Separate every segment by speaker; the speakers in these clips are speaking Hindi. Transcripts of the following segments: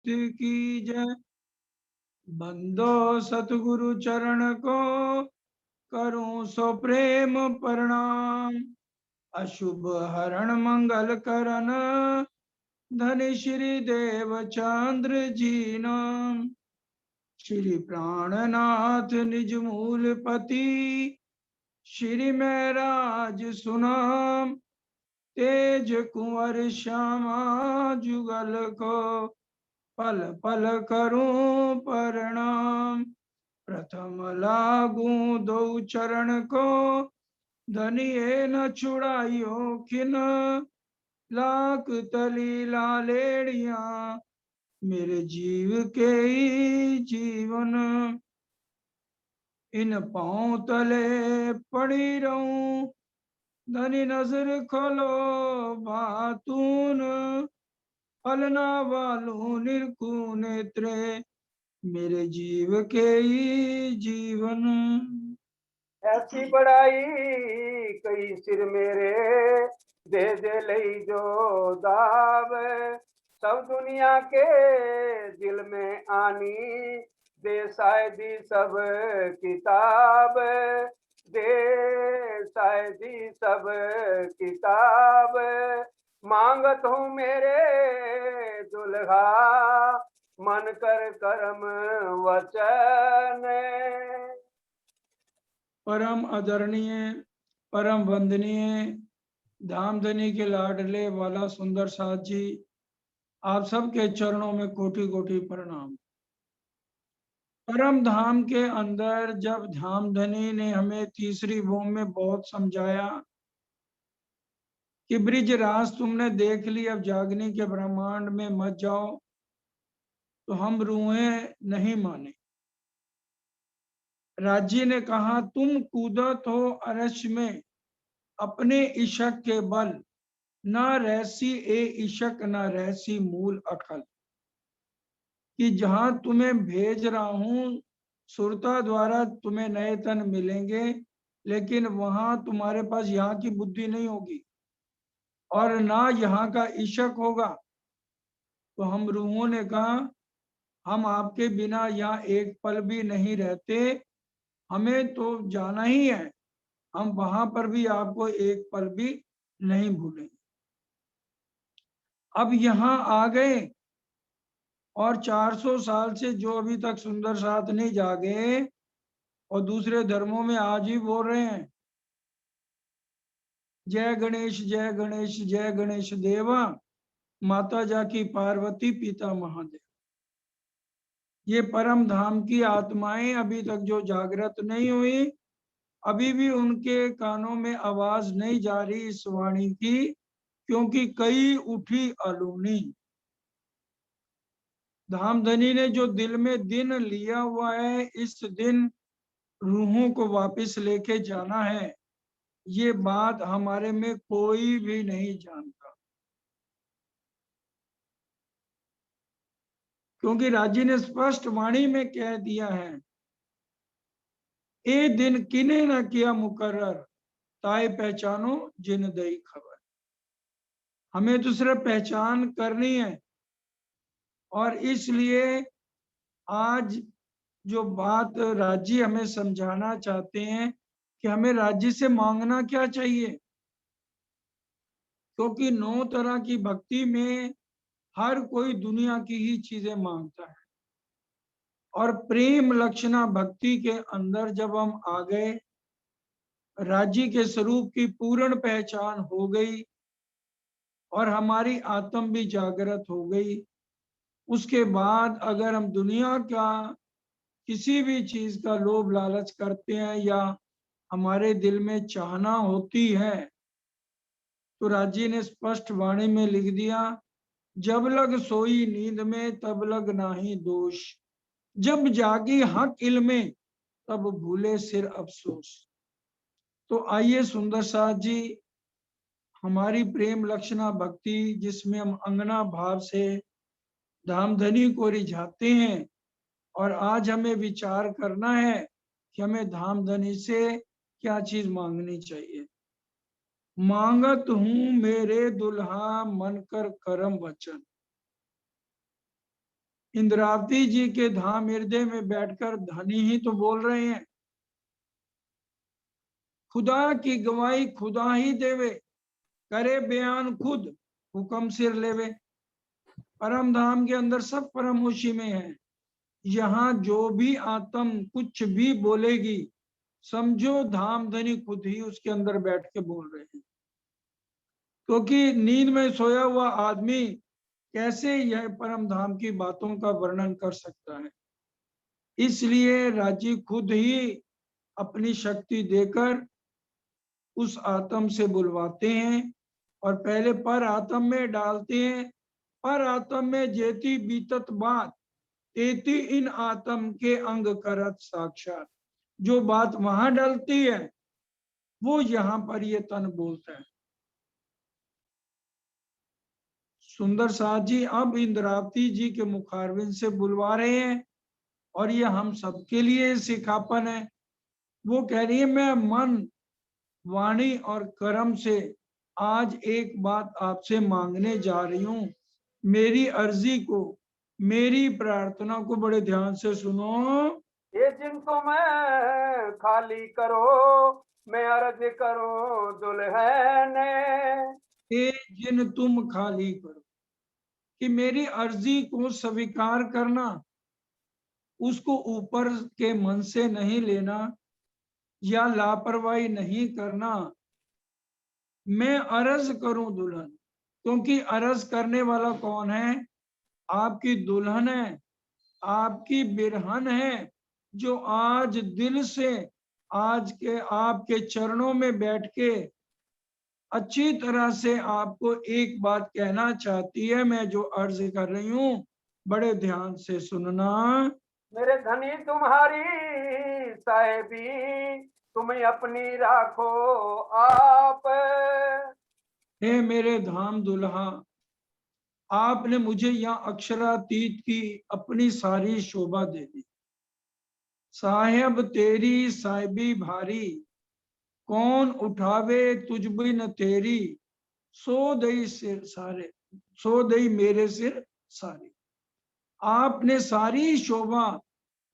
Speaker 1: की जय। बंदो सतगुरु चरण को, करूं सो प्रेम प्रणाम। अशुभ हरण मंगल करन, धनि श्री देव चंद्र जी नाम। श्री प्राणनाथ निज मूल पति, श्री महराज सुनाम। तेज कुंवर श्यामा जुगल को, पल पल करूं प्रणाम। प्रथम लागू दो चरण को, धनिये न छुड़ाइयो खिन। लाख तली लालेड़िया, मेरे जीव के ही जीवन। इन पांव तले पड़ी रहूं, धनी नजर खोलो बातून। फलना वालू निरखू नेत्रे, मेरे जीव के ही जीवन।
Speaker 2: ऐसी बड़ाई कई सिर मेरे, दे दे लई जो दाव। सब दुनिया के दिल में आनी, दे शायदी सब किताब। दे शायदी सब किताब। मांगत हूँ मेरे दुल्हा, मन कर करम वचन।
Speaker 1: परम आदरणीय, परम वंदनीय, धामधनी के लाडले वाला सुंदर साथ जी, आप सबके चरणों में कोटि कोटि प्रणाम। परम धाम के अंदर जब धामधनी ने हमें तीसरी भूमि में बहुत समझाया कि ब्रिज रास तुमने देख ली, अब जागने के ब्रह्मांड में मत जाओ, तो हम रूहें नहीं माने। राज्य ने कहा तुम कूदत हो अरश में अपने इशक के बल, ना रहसी ए इशक ना रहसी मूल अकल। कि जहां तुम्हें भेज रहा हूं, सुरता द्वारा तुम्हें नए तन मिलेंगे, लेकिन वहां तुम्हारे पास यहाँ की बुद्धि नहीं होगी और ना यहाँ का इशक होगा। तो हम रूहों ने कहा हम आपके बिना यहाँ एक पल भी नहीं रहते, हमें तो जाना ही है, हम वहां पर भी आपको एक पल भी नहीं भूलेंगे। अब यहाँ आ गए और 400 साल से जो अभी तक सुंदर साथ नहीं जागे और दूसरे धर्मों में आज ही बोल रहे हैं जय गणेश जय गणेश जय गणेश देवा, माता जाकी पार्वती पिता महादेव। ये परम धाम की आत्माएं अभी तक जो जागृत नहीं हुई, अभी भी उनके कानों में आवाज नहीं जा रही इस वाणी की, क्योंकि कई उठी अलूनी। धामधनी ने जो दिल में दिन लिया हुआ है, इस दिन रूहों को वापस लेके जाना है, ये बात हमारे में कोई भी नहीं जानता। क्योंकि राजी ने स्पष्ट वाणी में कह दिया है, ए दिन किने न किया मुकर्रर, ताए पहचानो जिन दई खबर। हमें तो सिर्फ पहचान करनी है, और इसलिए आज जो बात राज्य हमें समझाना चाहते हैं कि हमें राज्य से मांगना क्या चाहिए। क्योंकि 9 तरह की भक्ति में हर कोई दुनिया की ही चीजें मांगता है, और प्रेम लक्षणा भक्ति के अंदर जब हम आ गए, राज्य के स्वरूप की पूर्ण पहचान हो गई और हमारी आत्म भी जागृत हो गई, उसके बाद अगर हम दुनिया का किसी भी चीज का लोभ लालच करते हैं या हमारे दिल में चाहना होती है, तो राज्य ने स्पष्ट वाणी में लिख दिया, जब लग सोई नींद में तब लग नाही दोष, जब जागी हक इल्मे तब भूले सिर अफसोस। तो आइए सुंदर साथ जी, हमारी प्रेम लक्षणा भक्ति जिसमें हम अंगना भाव से धामधनी को रिझाते हैं, और आज हमें विचार करना है कि हमें धामधनी से क्या चीज मांगनी चाहिए। मांगत हूं मेरे दुल्हा मन कर करम वचन। इंद्रावती जी के धाम हृदय में बैठकर धनी ही तो बोल रहे हैं, खुदा की गवाही खुदा ही देवे, करे बयान खुद हुक्म सिर लेवे। परम धाम के अंदर सब परमोशी में है। यहाँ जो भी आत्म कुछ भी बोलेगी, समझो धाम धनी खुद ही उसके अंदर बैठ के बोल रहे हैं। क्योंकि नींद में सोया हुआ आदमी कैसे यह परम धाम की बातों का वर्णन कर सकता है। इसलिए राजी खुद ही अपनी शक्ति देकर उस आत्म से बुलवाते हैं और पहले पर आत्म में डालते हैं। पर आत्म में जेती बीतत बात, तेती इन आत्म के अंग करत साक्षात। जो बात वहां डलती है वो यहाँ पर ये तन बोलता है। सुंदर साथ जी अब इंद्रावती जी के मुखारविंद से बुलवा रहे हैं और ये हम सबके लिए सिखापन है। वो कह रही है, मैं मन वाणी और कर्म से आज एक बात आपसे मांगने जा रही हूँ। मेरी अर्जी को, मेरी प्रार्थना को बड़े ध्यान से सुनो।
Speaker 2: ये जिनको मैं खाली करो, मैं अर्ज करूं दुल्हन।
Speaker 1: ये जिन तुम खाली करो, कि मेरी अर्जी को स्वीकार करना, उसको ऊपर के मन से नहीं लेना या लापरवाही नहीं करना। मैं अर्ज करूं दुल्हन, क्योंकि अर्ज करने वाला कौन है? आपकी दुल्हन है, आपकी बिरहन है, जो आज दिल से आज के आपके चरणों में बैठ के अच्छी तरह से आपको एक बात कहना चाहती है। मैं जो अर्ज कर रही हूँ बड़े ध्यान से सुनना।
Speaker 2: मेरे धनी तुम्हारी साहेबी, तुम्हें अपनी राखो आप।
Speaker 1: हे मेरे धाम दुल्हा, आपने मुझे यहाँ अक्षरातीत की अपनी सारी शोभा दे दी। साहेब तेरी साहिबी भारी, कौन उठावे तुझ बिन तेरी। सो दई सिर सारे, सो दई मेरे सिर सारी। आपने सारी शोभा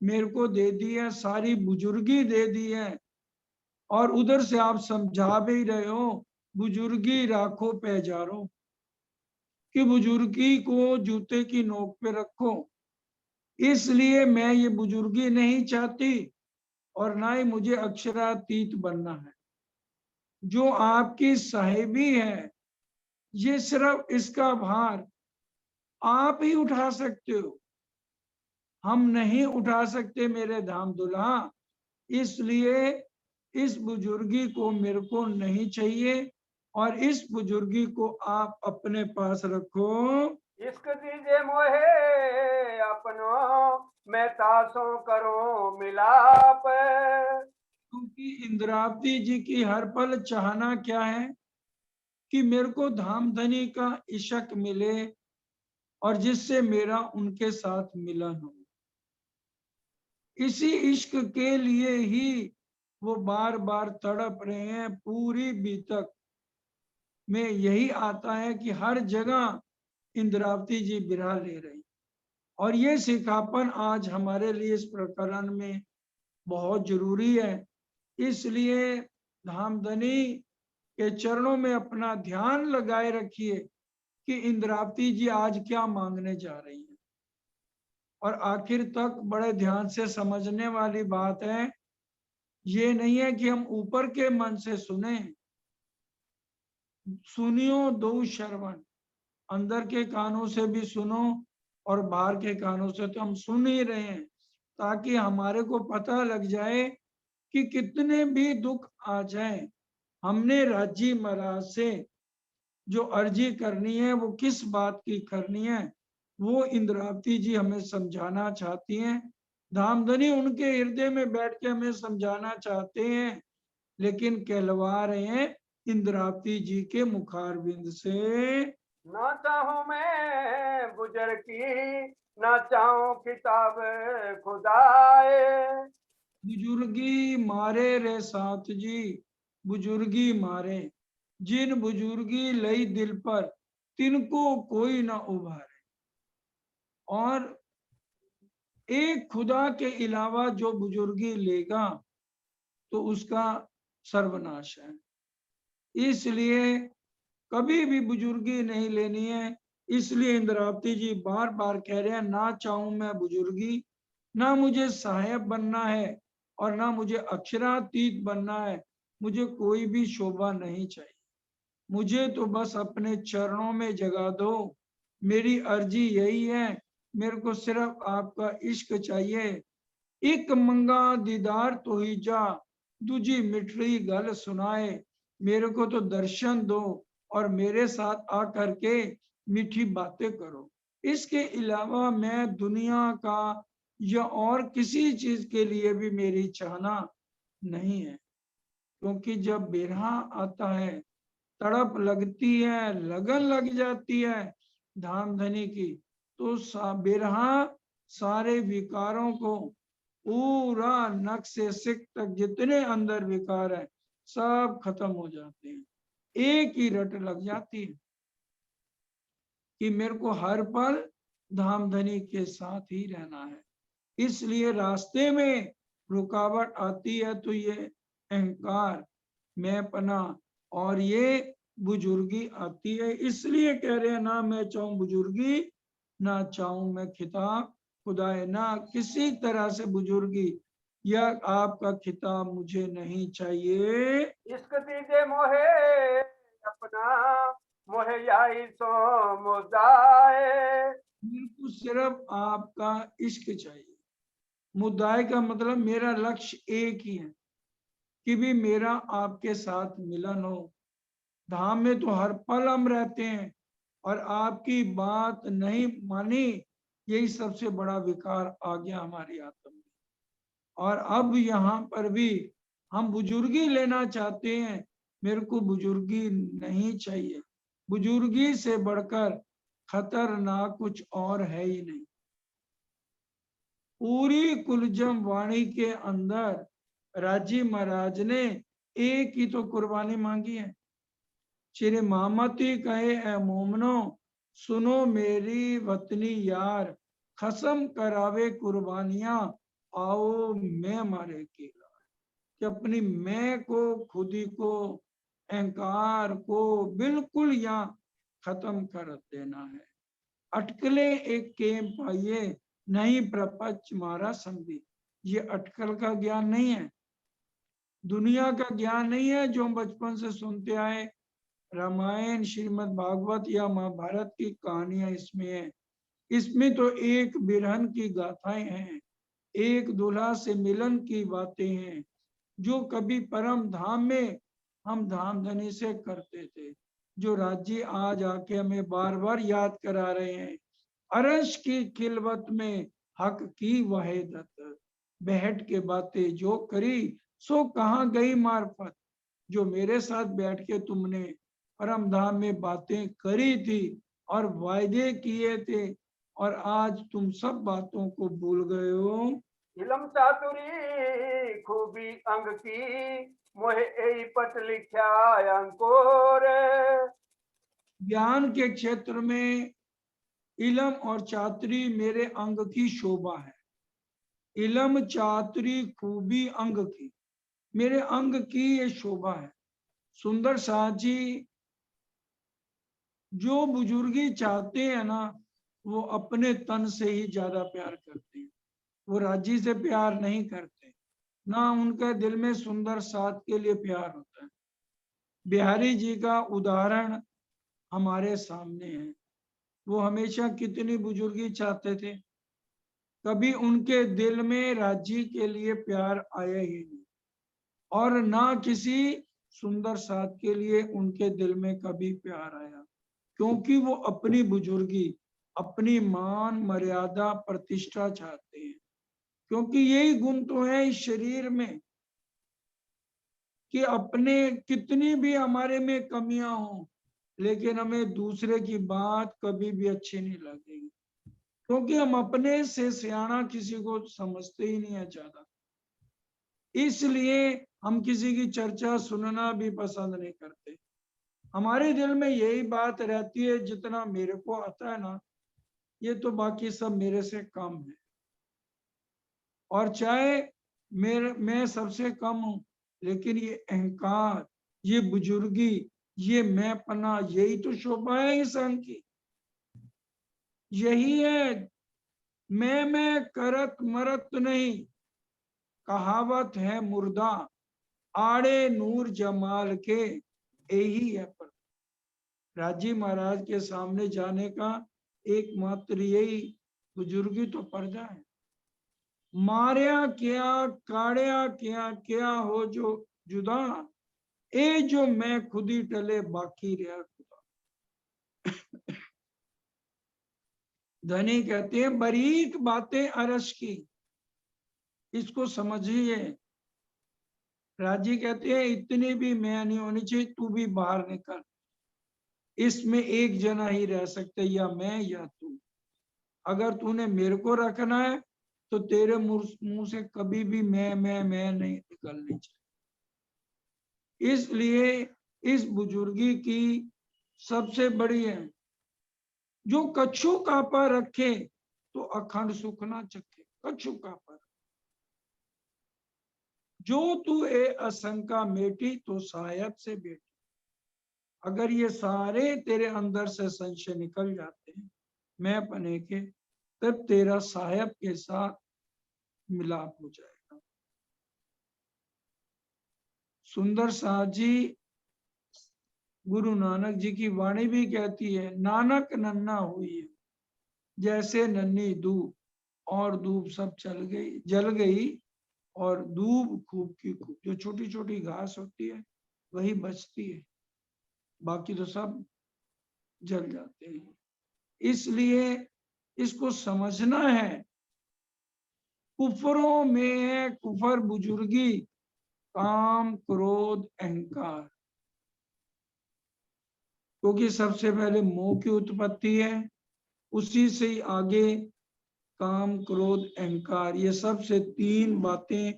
Speaker 1: मेरे को दे दी है, सारी बुजुर्गी दे दी है। और उधर से आप समझा भी रहे हो, बुजुर्गी राखो पैजारो, कि बुजुर्गी को जूते की नोक पे रखो। इसलिए मैं ये बुजुर्गी नहीं चाहती और ना ही मुझे अक्षरातीत बनना है। जो आपकी साहिबी है, ये सिर्फ इसका भार आप ही उठा सकते हो, हम नहीं उठा सकते मेरे धाम दुल्हा। इसलिए इस बुजुर्गी को मेरे को नहीं चाहिए और इस बुजुर्गी को आप अपने पास रखो।
Speaker 2: इश्क दीजे मोहे अपनो, मैं तासों करो मिलाप।
Speaker 1: क्योंकि इंद्रावती जी की हर पल चाहना क्या है कि मेरे को धाम धनी का इश्क मिले और जिससे मेरा उनके साथ मिलन हो। इसी इश्क के लिए ही वो बार बार तड़प रहे हैं। पूरी बीतक में यही आता है कि हर जगह इंद्रावती जी बिरहा ले रही, और ये सिखापन आज हमारे लिए इस प्रकरण में बहुत जरूरी है। इसलिए धामधनी के चरणों में अपना ध्यान लगाए रखिए कि इंद्रावती जी आज क्या मांगने जा रही है। और आखिर तक बड़े ध्यान से समझने वाली बात है, ये नहीं है कि हम ऊपर के मन से सुने। सुनियो दो श्रवण, अंदर के कानों से भी सुनो और बाहर के कानों से तो हम सुन ही रहे हैं, ताकि हमारे को पता लग जाए कि कितने भी दुख आ जाए, हमने राजी महाराज से जो अर्जी करनी है वो किस बात की करनी है, वो इंद्रावती जी हमें समझाना चाहती हैं। धामधनी उनके हृदय में बैठ के हमें समझाना चाहते हैं, लेकिन कहलवा रहे हैं इंद्रावती जी के मुखारविंद से।
Speaker 2: ना चाहूं मैं गुजर की, ना चाहूं किताब खुदाए।
Speaker 1: बुजुर्गी मारे रे साथ जी, बुजुर्गी मारे, जिन बुजुर्गी लई दिल पर, तिनको कोई ना उभारे। और एक खुदा के अलावा जो बुजुर्गी लेगा तो उसका सर्वनाश है। इसलिए कभी भी बुजुर्गी नहीं लेनी है। इसलिए इंद्रावती जी बार बार कह रहे हैं, ना चाहूं मैं बुजुर्गी, ना मुझे सहायक बनना है और ना मुझे अक्षरातीत बनना है। मुझे कोई भी शोभा नहीं चाहिए। मुझे तो बस अपने चरणों में जगा दो। मेरी अर्जी यही है। मेरे को सिर्फ आपका इश्क चाहिए। एक मंगा दीदार तो ही जा, दूजी मिठड़ी गल सुनाए। मेरे को तो दर्शन दो और मेरे साथ आकर के मीठी बातें करो। इसके अलावा मैं दुनिया का या और किसी चीज के लिए भी मेरी चाहना नहीं है। क्योंकि जब बिरहा आता है, तड़प लगती है, लगन लग जाती है धामधनी की, तो बिरहा सारे विकारों को, पूरा नख से सिक तक जितने अंदर विकार है सब खत्म हो जाते हैं। एक ही रट लग जाती है कि मेरे को हर पल धामधनी के साथ ही रहना है। इसलिए रास्ते में रुकावट आती है तो ये अहंकार, मैंपना और ये बुजुर्गी आती है। इसलिए कह रहे हैं, ना मैं चाहूं बुजुर्गी, ना चाहूं मैं खिताब। खुदाए ना किसी तरह से बुजुर्गी या आपका खिताब मुझे नहीं चाहिए।
Speaker 2: इश्क दीजे मोहे अपना, मोहे याई सो मुदाए।
Speaker 1: मेरे को सिर्फ आपका इश्क चाहिए। मुद्दाए का मतलब मेरा लक्ष्य एक ही है कि भी मेरा आपके साथ मिलन हो। धाम में तो हर पल हम रहते हैं और आपकी बात नहीं मानी, यही सबसे बड़ा विकार आ गया हमारी आत्मा में। और अब यहाँ पर भी हम बुजुर्गी लेना चाहते हैं। मेरे को बुजुर्गी नहीं चाहिए। बुजुर्गी से बढ़कर खतरनाक कुछ और है ही नहीं। पूरी कुलजम वाणी के अंदर राजी महाराज ने एक ही तो कुर्बानी मांगी है। श्री मामती कहे, ए मोमनो सुनो मेरी वतनी यार, खसम करावे कुर्बानियां, आओ मैं मारे केला। कि अपनी मैं को, खुदी को, अहंकार को बिल्कुल यहाँ खत्म कर देना है। अटकले एक केम पाइए, नहीं प्रपंच मारा संधि। ये अटकल का ज्ञान नहीं है, दुनिया का ज्ञान नहीं है जो हम बचपन से सुनते आए। रामायण, श्रीमद् भागवत या महाभारत की कहानियां इसमें है। इसमें तो एक बिरहन की गाथाएं हैं, एक दूल्हा से मिलन की बातें हैं, जो कभी परम धाम में हम धामधनी से करते थे, जो राज्य आज आके हमें बार बार याद करा रहे हैं। अरश की खिलवत में हक की वहीदत, बैठ के बातें जो करी, सो कहाँ गई मार्फत। जो मेरे साथ बैठ के तुमने परम धाम में बातें करी थी और वायदे किए थे, और आज तुम सब बातों को भूल गए हो।
Speaker 2: इलम चातुरी खूबी अंग की, मोहे यही पट लिख्या अंकुर।
Speaker 1: ज्ञान के क्षेत्र में इलम और चातुरी मेरे अंग की शोभा है। इलम चातुरी खूबी अंग की, मेरे अंग की ये शोभा है। सुंदर साथ जी जो बुजुर्गी चाहते हैं ना, वो अपने तन से ही ज्यादा प्यार करते हैं। वो राज्य से प्यार नहीं करते, ना उनके दिल में सुंदर साथ के लिए प्यार होता है। बिहारी जी का उदाहरण हमारे सामने है। वो हमेशा कितनी बुजुर्गी चाहते थे, कभी उनके दिल में राज्य के लिए प्यार आया ही नहीं, और ना किसी सुंदर साथ के लिए उनके दिल में कभी प्यार आया। क्योंकि वो अपनी बुजुर्गी, अपनी मान मर्यादा प्रतिष्ठा चाहते हैं। क्योंकि यही गुण तो है इस शरीर में कि अपने कितनी भी हमारे में कमियां हों, लेकिन हमें दूसरे की बात कभी भी अच्छी नहीं लगेगी। क्योंकि हम अपने से सियाना किसी को समझते ही नहीं है ज्यादा। इसलिए हम किसी की चर्चा सुनना भी पसंद नहीं करते। हमारे दिल में यही बात रहती है, जितना मेरे को आता है ना, ये तो बाकी सब मेरे से कम है। और चाहे मैं सबसे कम हूं, लेकिन ये अहंकार, ये बुजुर्गी, ये मैं पना, यही तो शोभा है इंसान की। यही है, मैं करत मरत नहीं, कहावत है मुर्दा, आड़े नूर जमाल के यही है। पर राजी महाराज के सामने जाने का एकमात्र यही बुजुर्गी तो पर्दा है। मारिया क्या, काड़िया क्या, क्या हो जो जुदा, ए जो मैं खुद ही टले बाकी रहा खुदा। धनी कहते हैं बारीक बातें अरस की, इसको समझिए। राजी कहते हैं इतनी भी मैं नहीं होनी चाहिए, तू भी बाहर निकल, इसमें एक जना ही रह सकते, या मैं या तू। अगर तूने मेरे को रखना है तो तेरे मुंह से कभी भी मैं नहीं निकलनी चाहिए। इसलिए इस बुजुर्गी की सबसे बड़ी है, जो कछु कापा रखे तो अखंड सुख ना चखे। कछु कापा, जो तू ए असंका मेटी तो सायब से बेटी। अगर ये सारे तेरे अंदर से संशय निकल जाते हैं मैं पने के, तब तेरा साहब के साथ मिलाप हो जाएगा। सुंदर साहब जी, गुरु नानक जी की वाणी भी कहती है, नानक नन्ना हुई है जैसे नन्ही धूप, और धूप सब जल गई, और धूप खूब की खूब। जो छोटी छोटी घास होती है वही बचती है, बाकी तो सब जल जाते हैं। इसलिए इसको समझना है। कुफरों में है कुफर बुजुर्गी, काम क्रोध अहंकार, क्योंकि सबसे पहले मोह की उत्पत्ति है, उसी से ही आगे काम क्रोध अहंकार। ये सबसे तीन बातें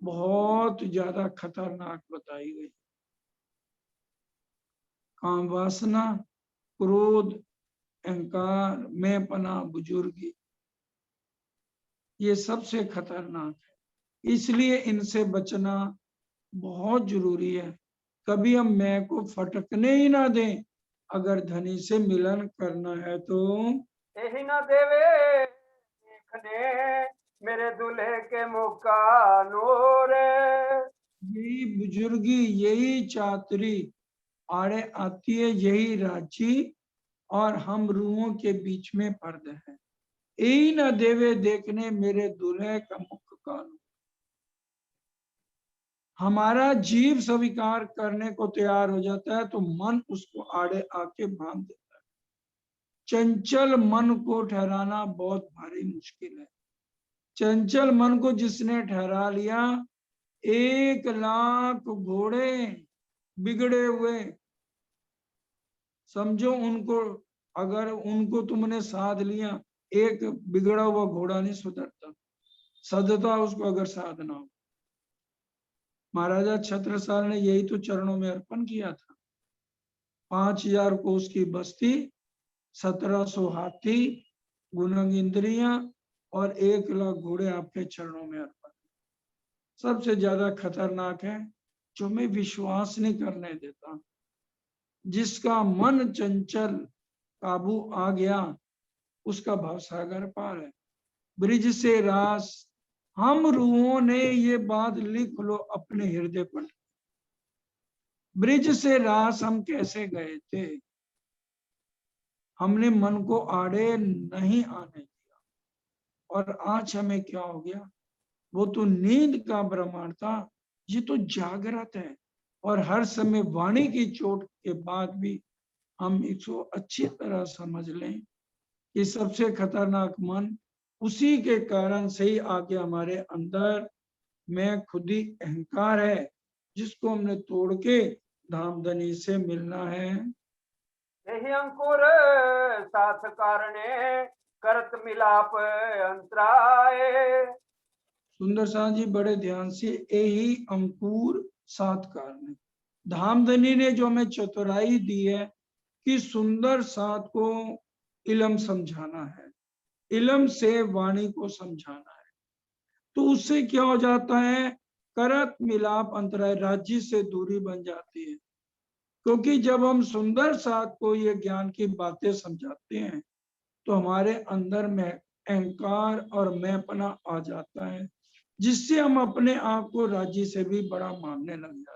Speaker 1: बहुत ज्यादा खतरनाक बताई गई। काम वासना, क्रोध, अहंकार, मैं पना, बुजुर्गी, ये सबसे खतरनाक है। इसलिए इनसे बचना बहुत जरूरी है। कभी हम मैं को फटकने ही ना दें। अगर धनी से मिलन करना है तो
Speaker 2: यही न देवे देखने मेरे दूल्हे के मुका नूर।
Speaker 1: यही बुजुर्गी, यही चातुरी आड़े आती है, यही रांची, और हम रूहों के बीच में पर्दा है। यही न देवे देखने मेरे दूल्हे का मुख कानूर। हमारा जीव स्वीकार करने को तैयार हो जाता है तो मन उसको आड़े आके बांध देता है। चंचल मन को ठहराना बहुत भारी मुश्किल है। चंचल मन को जिसने ठहरा लिया, 1,00,000 घोड़े बिगड़े हुए समझो उनको, अगर उनको तुमने साध लिया, एक बिगड़ा हुआ घोड़ा नहीं सुधरता, सदता उसको अगर साधना हो। महाराजा छत्रसाल ने यही तो चरणों में अर्पण किया था। 5,000 कोस की बस्ती, 1,700 हाथी, गुणंग इंद्रियां, और 1,00,000 घोड़े आपके चरणों में अर्पण। सबसे ज्यादा खतरनाक है जो मैं विश्वास नहीं करने देता। जिसका मन चंचल काबू आ गया उसका भवसागर पार है। ब्रिज से रास, हम रूहों ने ये बात लिख लो अपने हृदय पर। ब्रिज से रास हम कैसे गए थे? हमने मन को आड़े नहीं आने दिया, और आज हमें क्या हो गया? वो तो नींद का ब्रह्मांड था, ये तो जागृत है। और हर समय वाणी की चोट के बाद भी हम इसको अच्छी तरह समझ लें कि सबसे खतरनाक मन उसी के कारण से ही आगे हमारे अंदर मैं खुद ही अहंकार है, जिसको हमने तोड़ के धामधनी से मिलना है।
Speaker 2: यही अंकुर साथ कारणे करत मिलाप अंतराय।
Speaker 1: सुंदर साहब जी बड़े ध्यान से, यही अंकुर सात कारण। धामधनी ने जो हमें चतुराई दी है कि सुंदर साथ को इलम समझाना है, इलम से वाणी को समझाना है। तो उससे क्या हो जाता है, करत मिलाप अंतराय, राज्य से दूरी बन जाती है। क्योंकि जब हम सुंदर साथ को ये ज्ञान की बातें समझाते हैं तो हमारे अंदर में अहंकार और मैंपना आ जाता है, जिससे हम अपने आप को राज्य से भी बड़ा मानने लग जाते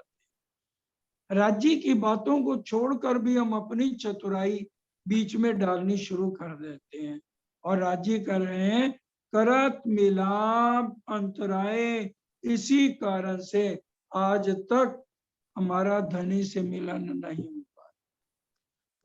Speaker 1: हैं। राज्य की बातों को छोड़कर भी हम अपनी चतुराई बीच में डालनी शुरू कर देते हैं और राज्य कर रहे हैं करत मिलाप अंतराय। इसी कारण से आज तक हमारा धनी से मिलन नहीं हो पा।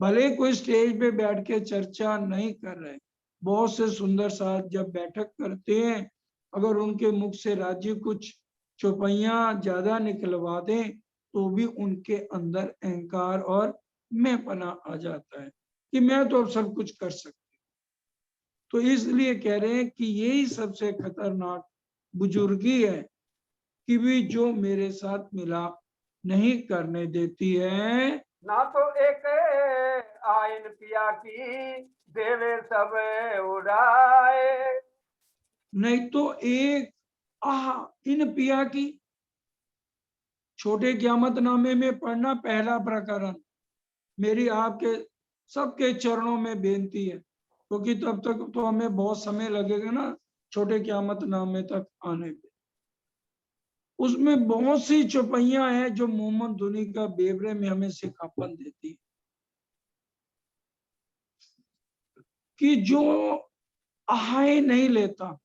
Speaker 1: भले कोई स्टेज पे बैठ के चर्चा नहीं कर रहे, बहुत से सुंदर साथ जब बैठक करते हैं, अगर उनके मुख से राज्य कुछ चौपाइयां ज्यादा निकलवा दें तो भी उनके अंदर अहंकार और मैंपना आ जाता है कि मैं तो अब सब कुछ कर सकती। तो इसलिए कह रहे हैं कि यही सबसे खतरनाक बुजुर्गी है कि भी जो मेरे साथ मिलाप नहीं करने देती है।
Speaker 2: ना तो एक आइन पिया की देवे सब उड़ाए,
Speaker 1: नहीं तो एक इन पिया की। छोटे क़यामत नामे में पढ़ना पहला प्रकरण। मेरी आपके सबके चरणों में बेनती है, क्योंकि तब तक तो हमें बहुत समय लगेगा ना छोटे क़यामत नामे तक आने पे। उसमें बहुत सी चौपाइयां हैं जो मोहम्मद धुनी का बेवरे में हमें सिखापन देती है कि जो आहाय नहीं लेता,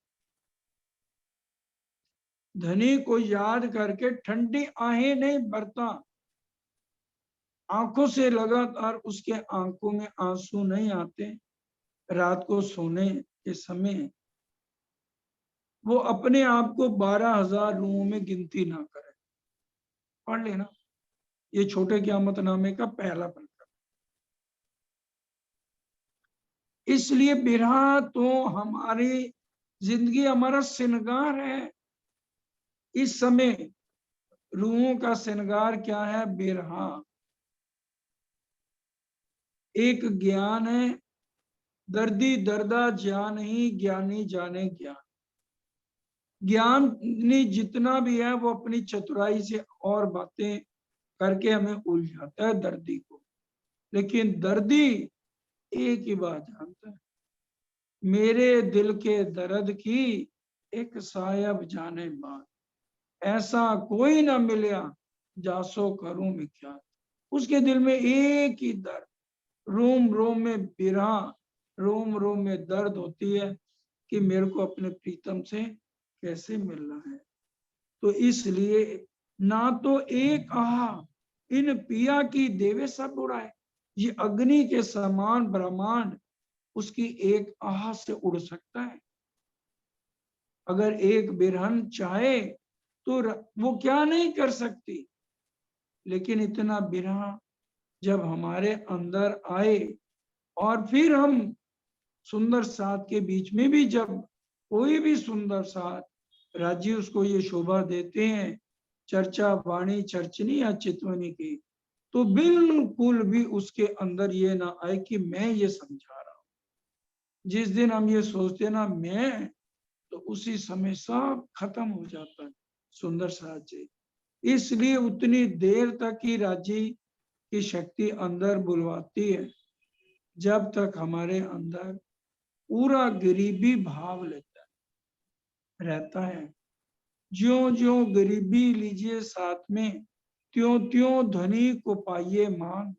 Speaker 1: धनी को याद करके ठंडी आहें नहीं भरता, आंखों से लगातार उसके आंखों में आंसू नहीं आते, रात को सोने के समय वो अपने आप को 12,000 रूहों में गिनती ना करे। पढ़ लेना, ये छोटे क़यामत नामे का पहला प्रकरण। इसलिए बिरहा तो हमारी जिंदगी, हमारा श्रृंगार है। इस समय रूहों का श्रृंगार क्या है? बिरहा। एक ज्ञान है, दर्दी दर्दा ज्ञान ही ज्ञानी जाने ज्ञान। ज्ञानी जितना भी है वो अपनी चतुराई से और बातें करके हमें उलझाता है दर्दी को, लेकिन दर्दी एक ही बात जानता है, मेरे दिल के दर्द की एक सायब जाने बात, ऐसा कोई ना मिला जासो करूं मैं क्या। उसके दिल में एक ही दर्द, रोम रोम में बिरहा, रोम रोम में दर्द होती है कि मेरे को अपने प्रीतम से कैसे मिलना है। तो इसलिए ना तो एक इन पिया की देवे सब उड़ाए, ये अग्नि के समान ब्रह्मांड उसकी एक आह से उड़ सकता है। अगर एक बिरहन चाहे तो वो क्या नहीं कर सकती, लेकिन इतना बिरहा जब हमारे अंदर आए और फिर हम सुंदर साथ के बीच में भी जब कोई भी सुंदर साथ राज्य उसको ये शोभा देते हैं, चर्चा वाणी चर्चनी या चितवनी की, तो बिल्कुल भी उसके अंदर ये ना आए कि मैं ये समझा रहा हूं। जिस दिन हम ये सोचते ना मैं, तो उसी समय सब खत्म हो जाता है सुंदर साथ जी। इसलिए उतनी देर तक ही राज्य की शक्ति अंदर बुलवाती है जब तक हमारे अंदर पूरा गरीबी भाव लेता रहता है। ज्यो ज्यो गरीबी लीजिए साथ में, त्यों त्यों धनी को पाइए मान।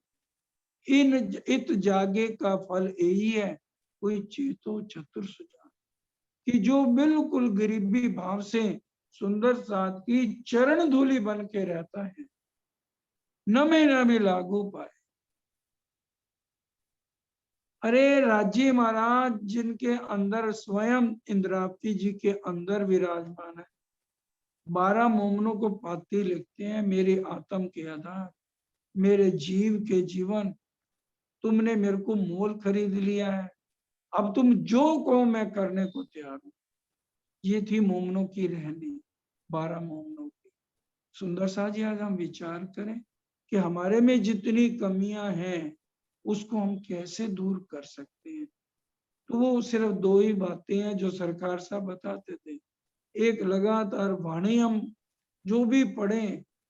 Speaker 1: इन इत जागे का फल यही है, कोई चेतो चतुर सुजान। कि जो बिल्कुल गरीबी भाव से सुंदर साथ की चरण धूलि बन के रहता है, नमे नमे लागू पाए। अरे राजी महाराज जिनके अंदर स्वयं इंद्रावती जी के अंदर विराजमान है, 12 मोमनों को पाती लिखते हैं, मेरे आत्म के आधार, मेरे जीव के जीवन, तुमने मेरे को मोल खरीद लिया है, अब तुम जो कहो मैं करने को तैयार हूं। ये थी मोमनों की रहनी, 12 मोमनों की। सुंदर सा जी आज हम विचार करें कि हमारे में जितनी कमियां हैं उसको हम कैसे दूर कर सकते हैं। तो वो सिर्फ दो ही बातें हैं जो सरकार साहब बताते थे। एक लगातार वाणी हम जो भी पढ़े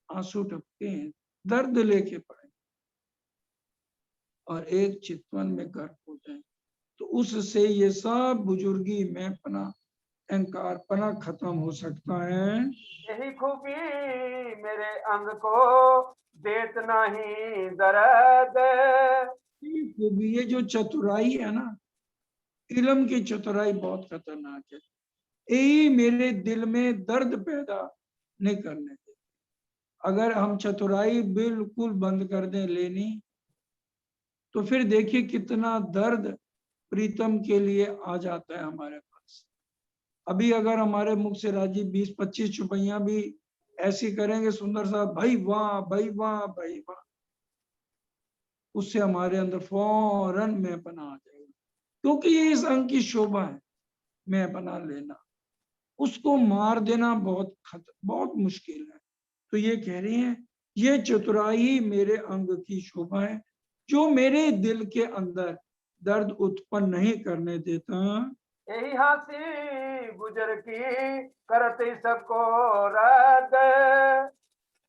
Speaker 1: आंसू टपके हैं, दर्द लेके पढ़े और एक चितवन में गर्क हो जाए, तो उससे ये सब बुजुर्गी में पना अहंकार पना खत्म हो सकता है।
Speaker 2: यही खूबी मेरे अंग को देत नहीं दर्द।
Speaker 1: ये जो चतुराई है ना, इल्म की चतुराई बहुत खतरनाक है। यही मेरे दिल में दर्द पैदा नहीं करने दे। अगर हम चतुराई बिल्कुल बंद कर दें लेनी, तो फिर देखिए कितना दर्द प्रीतम के लिए आ जाता है हमारे पास। अभी अगर हमारे मुख से राजीव 20-25 चुपैया भी ऐसी करेंगे सुंदर साहब, भाई वाह भाई वाह भाई वाह, उससे हमारे अंदर फौरन मैं बना आ जाएगा, क्योंकि ये इस अंग की शोभा है, मैं बना लेना। उसको मार देना बहुत मुश्किल है। तो ये कह रही हैं, ये चतुराई मेरे अंग की शोभा है, जो मेरे दिल के अंदर दर्द उत्पन्न नहीं करने देता।
Speaker 2: यही हंसी गुजर की करत सबको रद।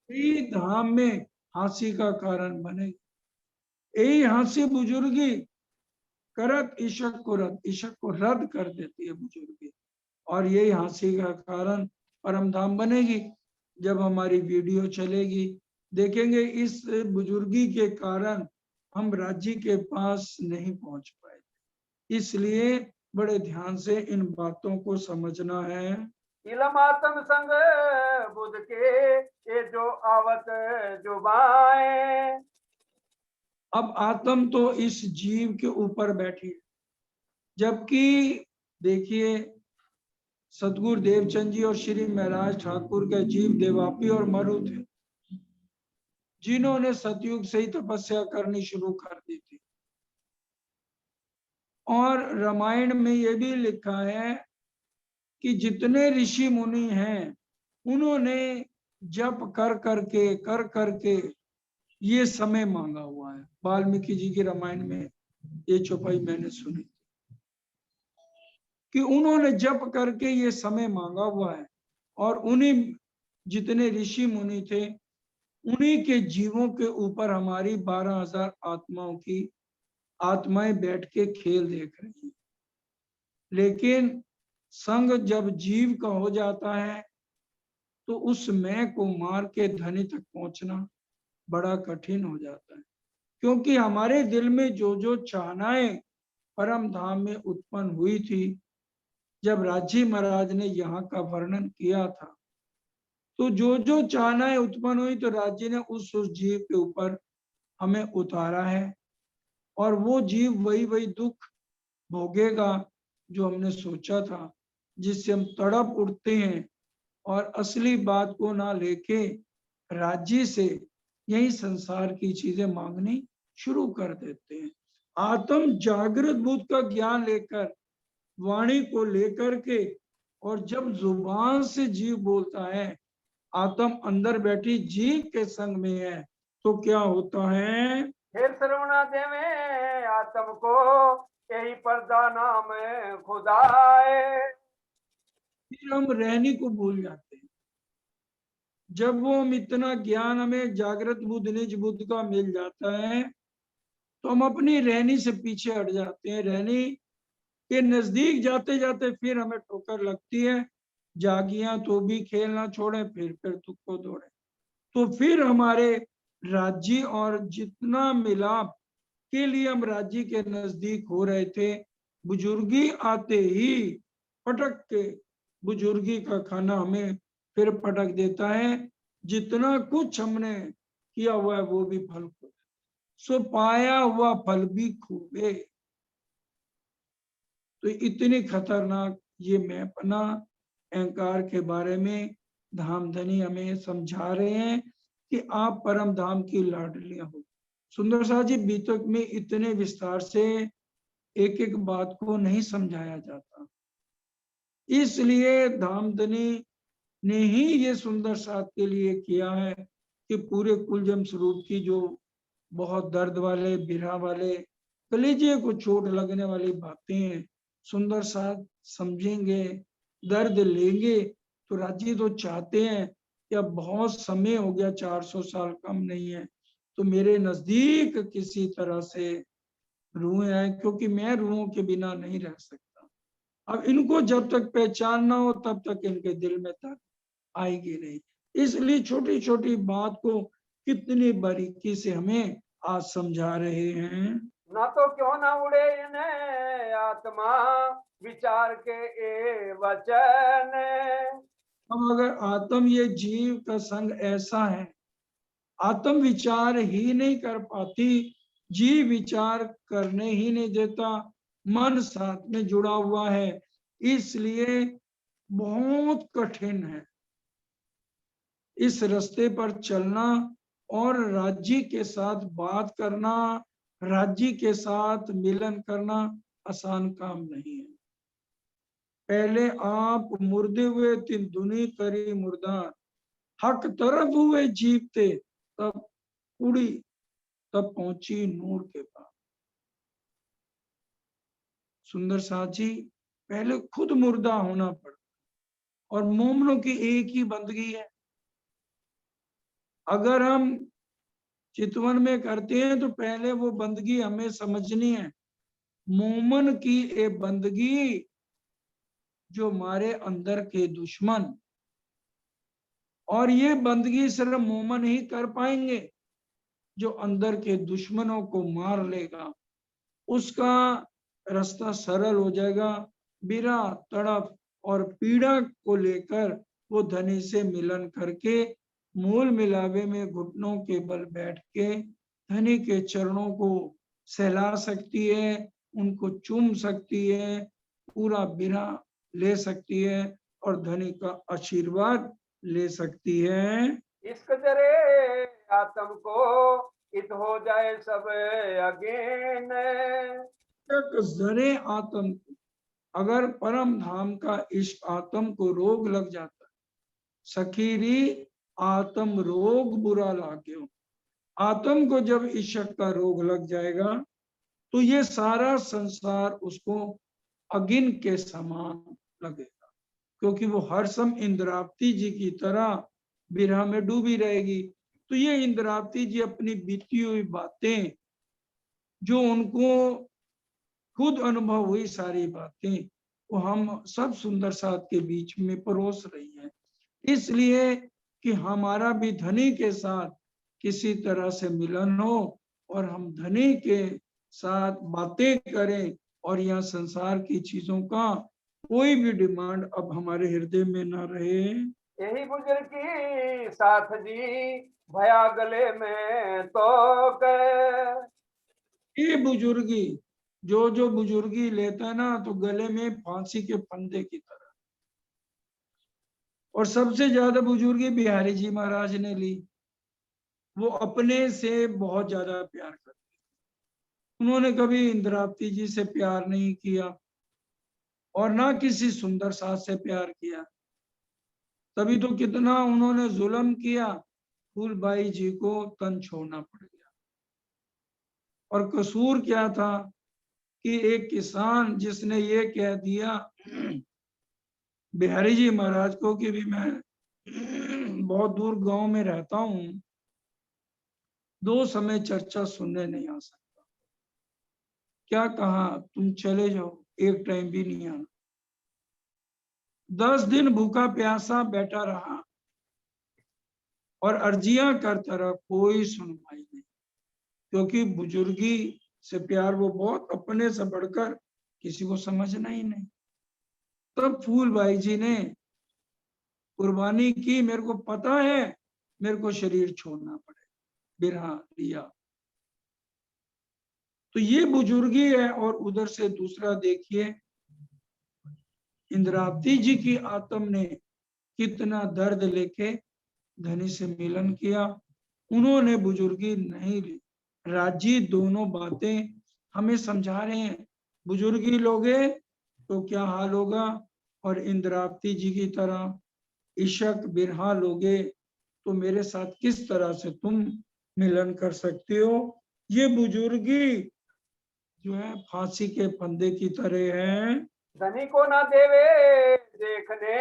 Speaker 1: यही धाम में हंसी का कारण बनेगी। यही हंसी बुजुर्गी करत इशक को रद्द, इशक को रद्द कर देती है बुजुर्गी, और यही हंसी का कारण परम धाम बनेगी। जब हमारी वीडियो चलेगी, देखेंगे इस बुजुर्गी के कारण हम राज्य के पास नहीं पहुंच पाए, इसलिए बड़े ध्यान से इन बातों को समझना है।
Speaker 2: इलमातम संग बुध के ये जो आवत जुबाएं।
Speaker 1: अब आत्म तो इस जीव के ऊपर बैठी है, जबकि देखिए सतगुरु देवचंद जी और श्री महाराज ठाकुर के जीव देवापी और मरु थे, जिन्होंने सतयुग से ही तपस्या करनी शुरू कर दी थी। और रामायण में यह भी लिखा है कि जितने ऋषि मुनि हैं, उन्होंने जप कर करके ये समय मांगा हुआ है। वाल्मीकि जी की रामायण में ये चौपाई मैंने सुनी कि उन्होंने जप करके ये समय मांगा हुआ है, और उन्हीं जितने ऋषि मुनि थे, उन्हीं के जीवों के ऊपर हमारी 12,000 आत्माओं की आत्माएं बैठ के खेल देख रही हैं। लेकिन संग जब जीव का हो जाता है, तो उस मैं को मार के धनी तक पहुंचना बड़ा कठिन हो जाता है, क्योंकि हमारे दिल में जो जो चाहनाएं परम धाम में उत्पन्न हुई थी, जब राजी महाराज ने यहाँ का वर्णन किया था, तो जो जो चाहनाएं उत्पन्न हुई, तो राज्य ने उस जीव के ऊपर हमें उतारा है, और वो जीव वही वही दुख भोगेगा जो हमने सोचा था, जिससे हम तड़प उठते हैं और असली बात को ना लेके राज्य से यही संसार की चीजें मांगनी शुरू कर देते हैं। आत्म जागृत बुद्ध का ज्ञान लेकर, वाणी को लेकर के, और जब जुबान से जीव बोलता है, आत्म अंदर बैठी जीव के संग में है, तो क्या होता है?
Speaker 2: फिर श्रवणा देवे आत्म को यही पर्दा नाम खुदाए।
Speaker 1: फिर हम रहने को भूल जाते हैं। जब वो हम इतना ज्ञान हमें जागृत बुद्ध निज बुद्ध का मिल जाता है, तो हम अपनी रहनी से पीछे हट जाते हैं। रहनी के नजदीक जाते जाते फिर हमें ठोकर लगती है, जागियां तो भी खेलना छोड़े, फिर तुक को दौड़े। तो फिर हमारे राज्य और जितना मिलाप के लिए हम राज्य के नजदीक हो रहे थे, बुजुर्गी आते ही पटक के बुजुर्गी का खाना हमें फिर पटक देता है। जितना कुछ हमने किया हुआ है वो भी फल को, सो पाया हुआ फल भी खूबे। तो इतनी खतरनाक ये मैंपना अहंकार के बारे में धामधनी हमें समझा रहे हैं कि आप परम धाम की लाडलियां हो। सुंदर साह जी, बीतक में इतने विस्तार से एक एक बात को नहीं समझाया जाता, इसलिए धामधनी ने ही ये सुंदर साथ के लिए किया है कि पूरे कुलजम स्वरूप की जो बहुत दर्द वाले, बिरहा वाले, कलेजे को चोट लगने वाली बातें हैं, सुंदर साथ समझेंगे, दर्द लेंगे, तो राज्य तो चाहते हैं कि अब बहुत समय हो गया, 400 साल कम नहीं है, तो मेरे नजदीक किसी तरह से रूहें आए, क्योंकि मैं रूहों के बिना नहीं रह सकता। अब इनको जब तक पहचान ना हो तब तक इनके दिल में तक आएगी नहीं। इसलिए छोटी छोटी बात को कितनी बारीकी से हमें आज समझा रहे हैं।
Speaker 2: ना तो क्यों ना उड़े इन्हें आत्मा विचार के ए वचन।
Speaker 1: अब अगर आत्म ये जीव का संग ऐसा है, आत्म विचार ही नहीं कर पाती, जीव विचार करने ही नहीं देता, मन साथ में जुड़ा हुआ है, इसलिए बहुत कठिन है इस रास्ते पर चलना और राज्य के साथ बात करना, राज्य के साथ मिलन करना आसान काम नहीं है। पहले आप मुर्दे हुए तीन दुनी करी मुर्दार, हक तरफ हुए जीवते, तब उड़ी, तब पहुंची नूर के पास। सुंदर साथ जी, पहले खुद मुर्दा होना पड़ता, और मोमनों की एक ही बंदगी है। अगर हम चितवन में करते हैं तो पहले वो बंदगी हमें समझनी है। मोमन की ये बंदगी जो हमारे अंदर के दुश्मन, और ये बंदगी सिर्फ मोमन ही कर पाएंगे जो अंदर के दुश्मनों को मार लेगा, उसका रास्ता सरल हो जाएगा। बिरा तड़प और पीड़ा को लेकर वो धनी से मिलन करके मूल मिलावे में घुटनों के बल बैठ के धनी के चरणों को सहला सकती है, उनको चूम सकती है, पूरा बिरा ले सकती है और धनी का आशीर्वाद ले सकती है।
Speaker 2: इश्क जरे आत्म को इत हो जाए सब अगेन।
Speaker 1: जरे आत्म, अगर परम धाम का इश्क आत्म को रोग लग जाता है, सखीरी आत्म रोग बुरा लाग्यो, आत्म को जब इश्क का रोग लग जाएगा तो ये सारा संसार उसको अगिन के समान लगेगा, क्योंकि वो हर समय इंद्रावती जी की तरह बिरह में डूबी रहेगी। तो ये इंद्रावती जी अपनी बीती हुई बातें, जो उनको खुद अनुभव हुई सारी बातें, वो हम सब सुंदर साथ के बीच में परोस रही हैं, इसलिए कि हमारा भी धनी के साथ किसी तरह से मिलन हो और हम धनी के साथ बातें करें, और यहाँ संसार की चीजों का कोई भी डिमांड अब हमारे हृदय में ना रहे।
Speaker 2: यही बुजुर्ग की साथ जी भया गले में तो के।
Speaker 1: ये बुजुर्गी, जो बुजुर्गी लेता है ना, तो गले में फांसी के फंदे की तरह। और सबसे ज्यादा बुजुर्गी बिहारी जी महाराज ने ली। वो अपने से बहुत ज्यादा प्यार करते, उन्होंने कभी इंद्रावती जी से प्यार नहीं किया और ना किसी सुंदर साथ से प्यार किया, तभी तो कितना उन्होंने जुल्म किया, फूलबाई जी को तन छोड़ना पड़ गया। और कसूर क्या था कि एक किसान जिसने ये कह दिया बिहारी जी महाराज को कि भी मैं बहुत दूर गांव में रहता हूं, 2 समय चर्चा सुनने नहीं आ सकता, क्या कहा तुम चले जाओ, एक टाइम भी नहीं आना। 10 दिन भूखा प्यासा बैठा रहा और अर्जियां करता रहा, कोई सुनवाई नहीं, क्योंकि बुजुर्गी से प्यार वो बहुत अपने से बढ़कर किसी को समझना ही नहीं। तब फूलबाई जी ने कुर्बानी की, मेरे को पता है मेरे को शरीर छोड़ना पड़े, बिरहा लिया। तो ये बुजुर्गी है। और उधर से दूसरा देखिए, इंद्रावती जी की आत्म ने कितना दर्द लेके धनी से मिलन किया, उन्होंने बुजुर्गी नहीं ली। राजी दोनों बातें हमें समझा रहे हैं, बुजुर्गी लोगे तो क्या हाल होगा, और इंद्रावती जी की तरह इशक बिरहा लोगे तो मेरे साथ किस तरह से तुम मिलन कर सकते हो। ये बुजुर्गी जो है फांसी के फंदे की तरह है।
Speaker 2: धनी को ना देवे देखने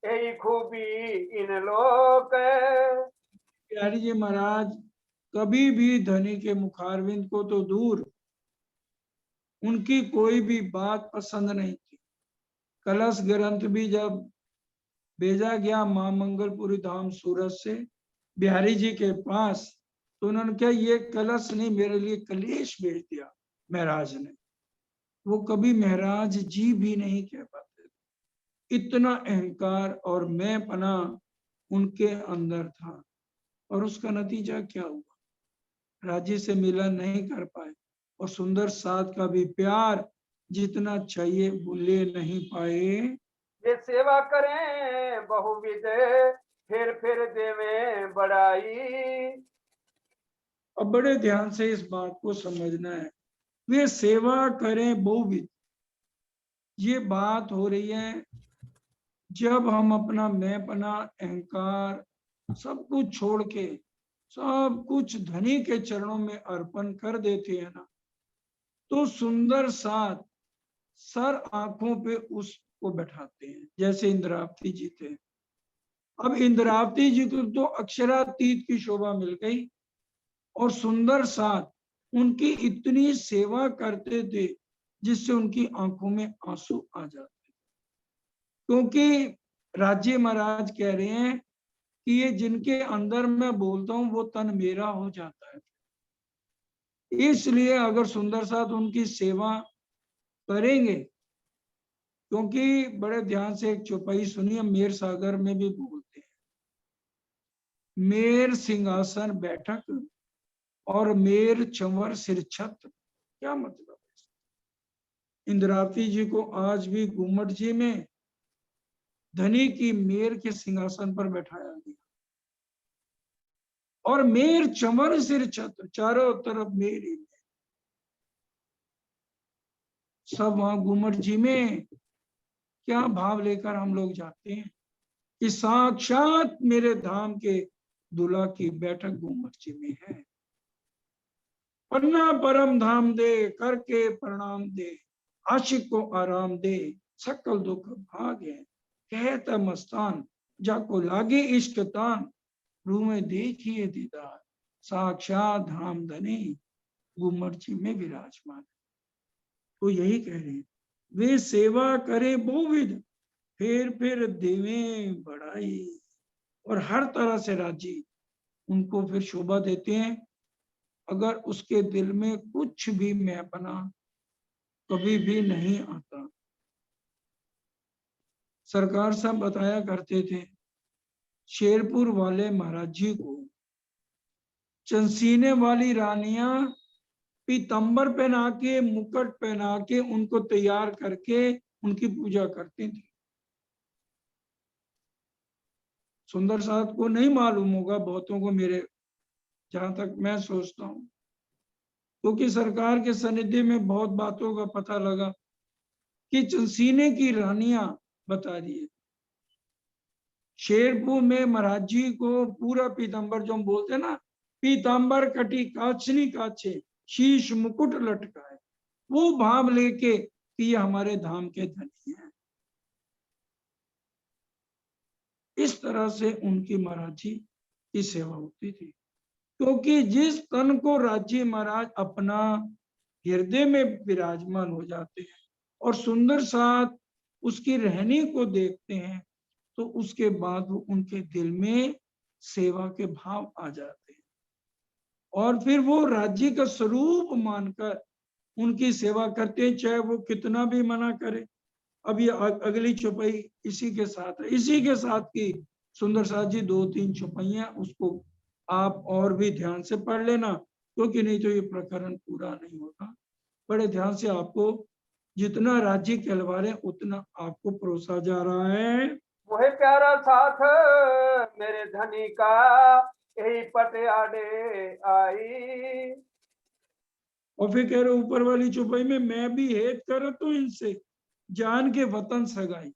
Speaker 2: यही खूबी इन लोक।
Speaker 1: प्यारी जी महाराज कभी भी धनी के मुखारविंद को तो दूर, उनकी कोई भी बात पसंद नहीं थी। कलश ग्रंथ भी जब भेजा गया मां मंगलपुरी धाम सूरत से बिहारी जी के पास, तो उन्होंने क्या ये कलश नहीं, मेरे लिए कलेश भेज दिया महाराज ने। वो कभी महाराज जी भी नहीं कह पाते, इतना अहंकार और मैं पना उनके अंदर था। और उसका नतीजा क्या हुआ, राज्य से मिलन नहीं कर पाए और सुंदर साथ का भी प्यार जितना चाहिए वो ले नहीं पाए।
Speaker 2: ये सेवा करें बहुविध, फिर देवे बढ़ाई।
Speaker 1: अब बड़े ध्यान से इस बात को समझना है, वे सेवा करें बहुविध। ये बात हो रही है जब हम अपना मैंपना अहंकार सब कुछ छोड़ के सब कुछ धनी के चरणों में अर्पण कर देते हैं ना, तो सुंदर साथ सर आंखों पे उसको बैठाते हैं, जैसे इंद्रावती जी थे। अब इंद्रावती जी को तो अक्षरातीत की शोभा मिल गई और सुंदर साथ उनकी इतनी सेवा करते थे जिससे उनकी आंखों में आंसू आ जाते, क्योंकि राज्य महाराज कह रहे हैं कि ये जिनके अंदर मैं बोलता हूं वो तन मेरा हो जाता है। इसलिए अगर सुंदर साथ उनकी सेवा करेंगे, क्योंकि बड़े ध्यान से एक चौपाई सुनिए, मेर सागर में भी बोलते हैं, मेर सिंहासन बैठक और मेर चंवर सिर छत। क्या मतलब है? इंद्रावती जी को आज भी घूमट जी में धनी की मेर के सिंहासन पर बैठाया गया और मेर चंवर सिर छत, चारों तरफ मेर ही मेर। सब वहां घूमट जी में क्या भाव लेकर हम लोग जाते हैं कि साक्षात मेरे धाम के दूल्हा की बैठक घूमट जी में है। पन्ना परम धाम दे करके प्रणाम दे, आशिक को आराम दे, सकल दुख भागे, कहता मस्तान जाको लागे इश्क तान, रूह में देखिए दीदार, साक्षात धाम धनी घूमट जी में विराजमान। तो यही कह रहे हैं, वे सेवा करे बहुविध, फिर देवे बढ़ाई। और हर तरह से राजी उनको फिर शोभा देते हैं। अगर उसके दिल में कुछ भी मैंपना कभी भी नहीं आता। सरकार साहब बताया करते थे, शेरपुर वाले महाराज जी को चंसीने वाली रानियां पीतंबर पहना के मुकुट पहना के उनको तैयार करके उनकी पूजा करती थी। सुंदर साथ को नहीं मालूम होगा, बहुतों को, मेरे जहां तक मैं सोचता हूँ, क्योंकि सरकार के सानिध्य में बहुत बातों का पता लगा कि चंसीने की रानियां बता रही है, शेरपुर में महाराज जी को पूरा पीतांबर, जो हम बोलते हैं ना, पीतांबर कटी काचनी काचे शीश मुकुट लटका है, वो भाव लेके कि ये हमारे धाम के धनी हैं। इस तरह से उनकी महाराज जी की सेवा होती थी, क्योंकि जिस तन को राज्य महाराज अपना हृदय में विराजमान हो जाते हैं और सुंदर साथ उसकी रहनी को देखते हैं, तो उसके बाद वो उनके दिल में सेवा के भाव आ जाते हैं और फिर वो राज्य का स्वरूप मानकर उनकी सेवा करते हैं, चाहे वो कितना भी मना करे। अब ये अगली चौपाई इसी के साथ है, इसी के साथ की सुंदर साथ जी 2-3 चौपाइयां, उसको आप और भी ध्यान से पढ़ लेना, क्योंकि नहीं तो ये प्रकरण पूरा नहीं होगा। बड़े ध्यान से आपको जितना राज्य कहलवा रहे उतना आपको परोसा जा रहा है।
Speaker 2: वही प्यारा साथ मेरे धनी का, यही पटियाले आई।
Speaker 1: और फिर कह रहे ऊपर वाली चौपाई में, मैं भी हेत करत हूं इनसे जान के वतन सगाई।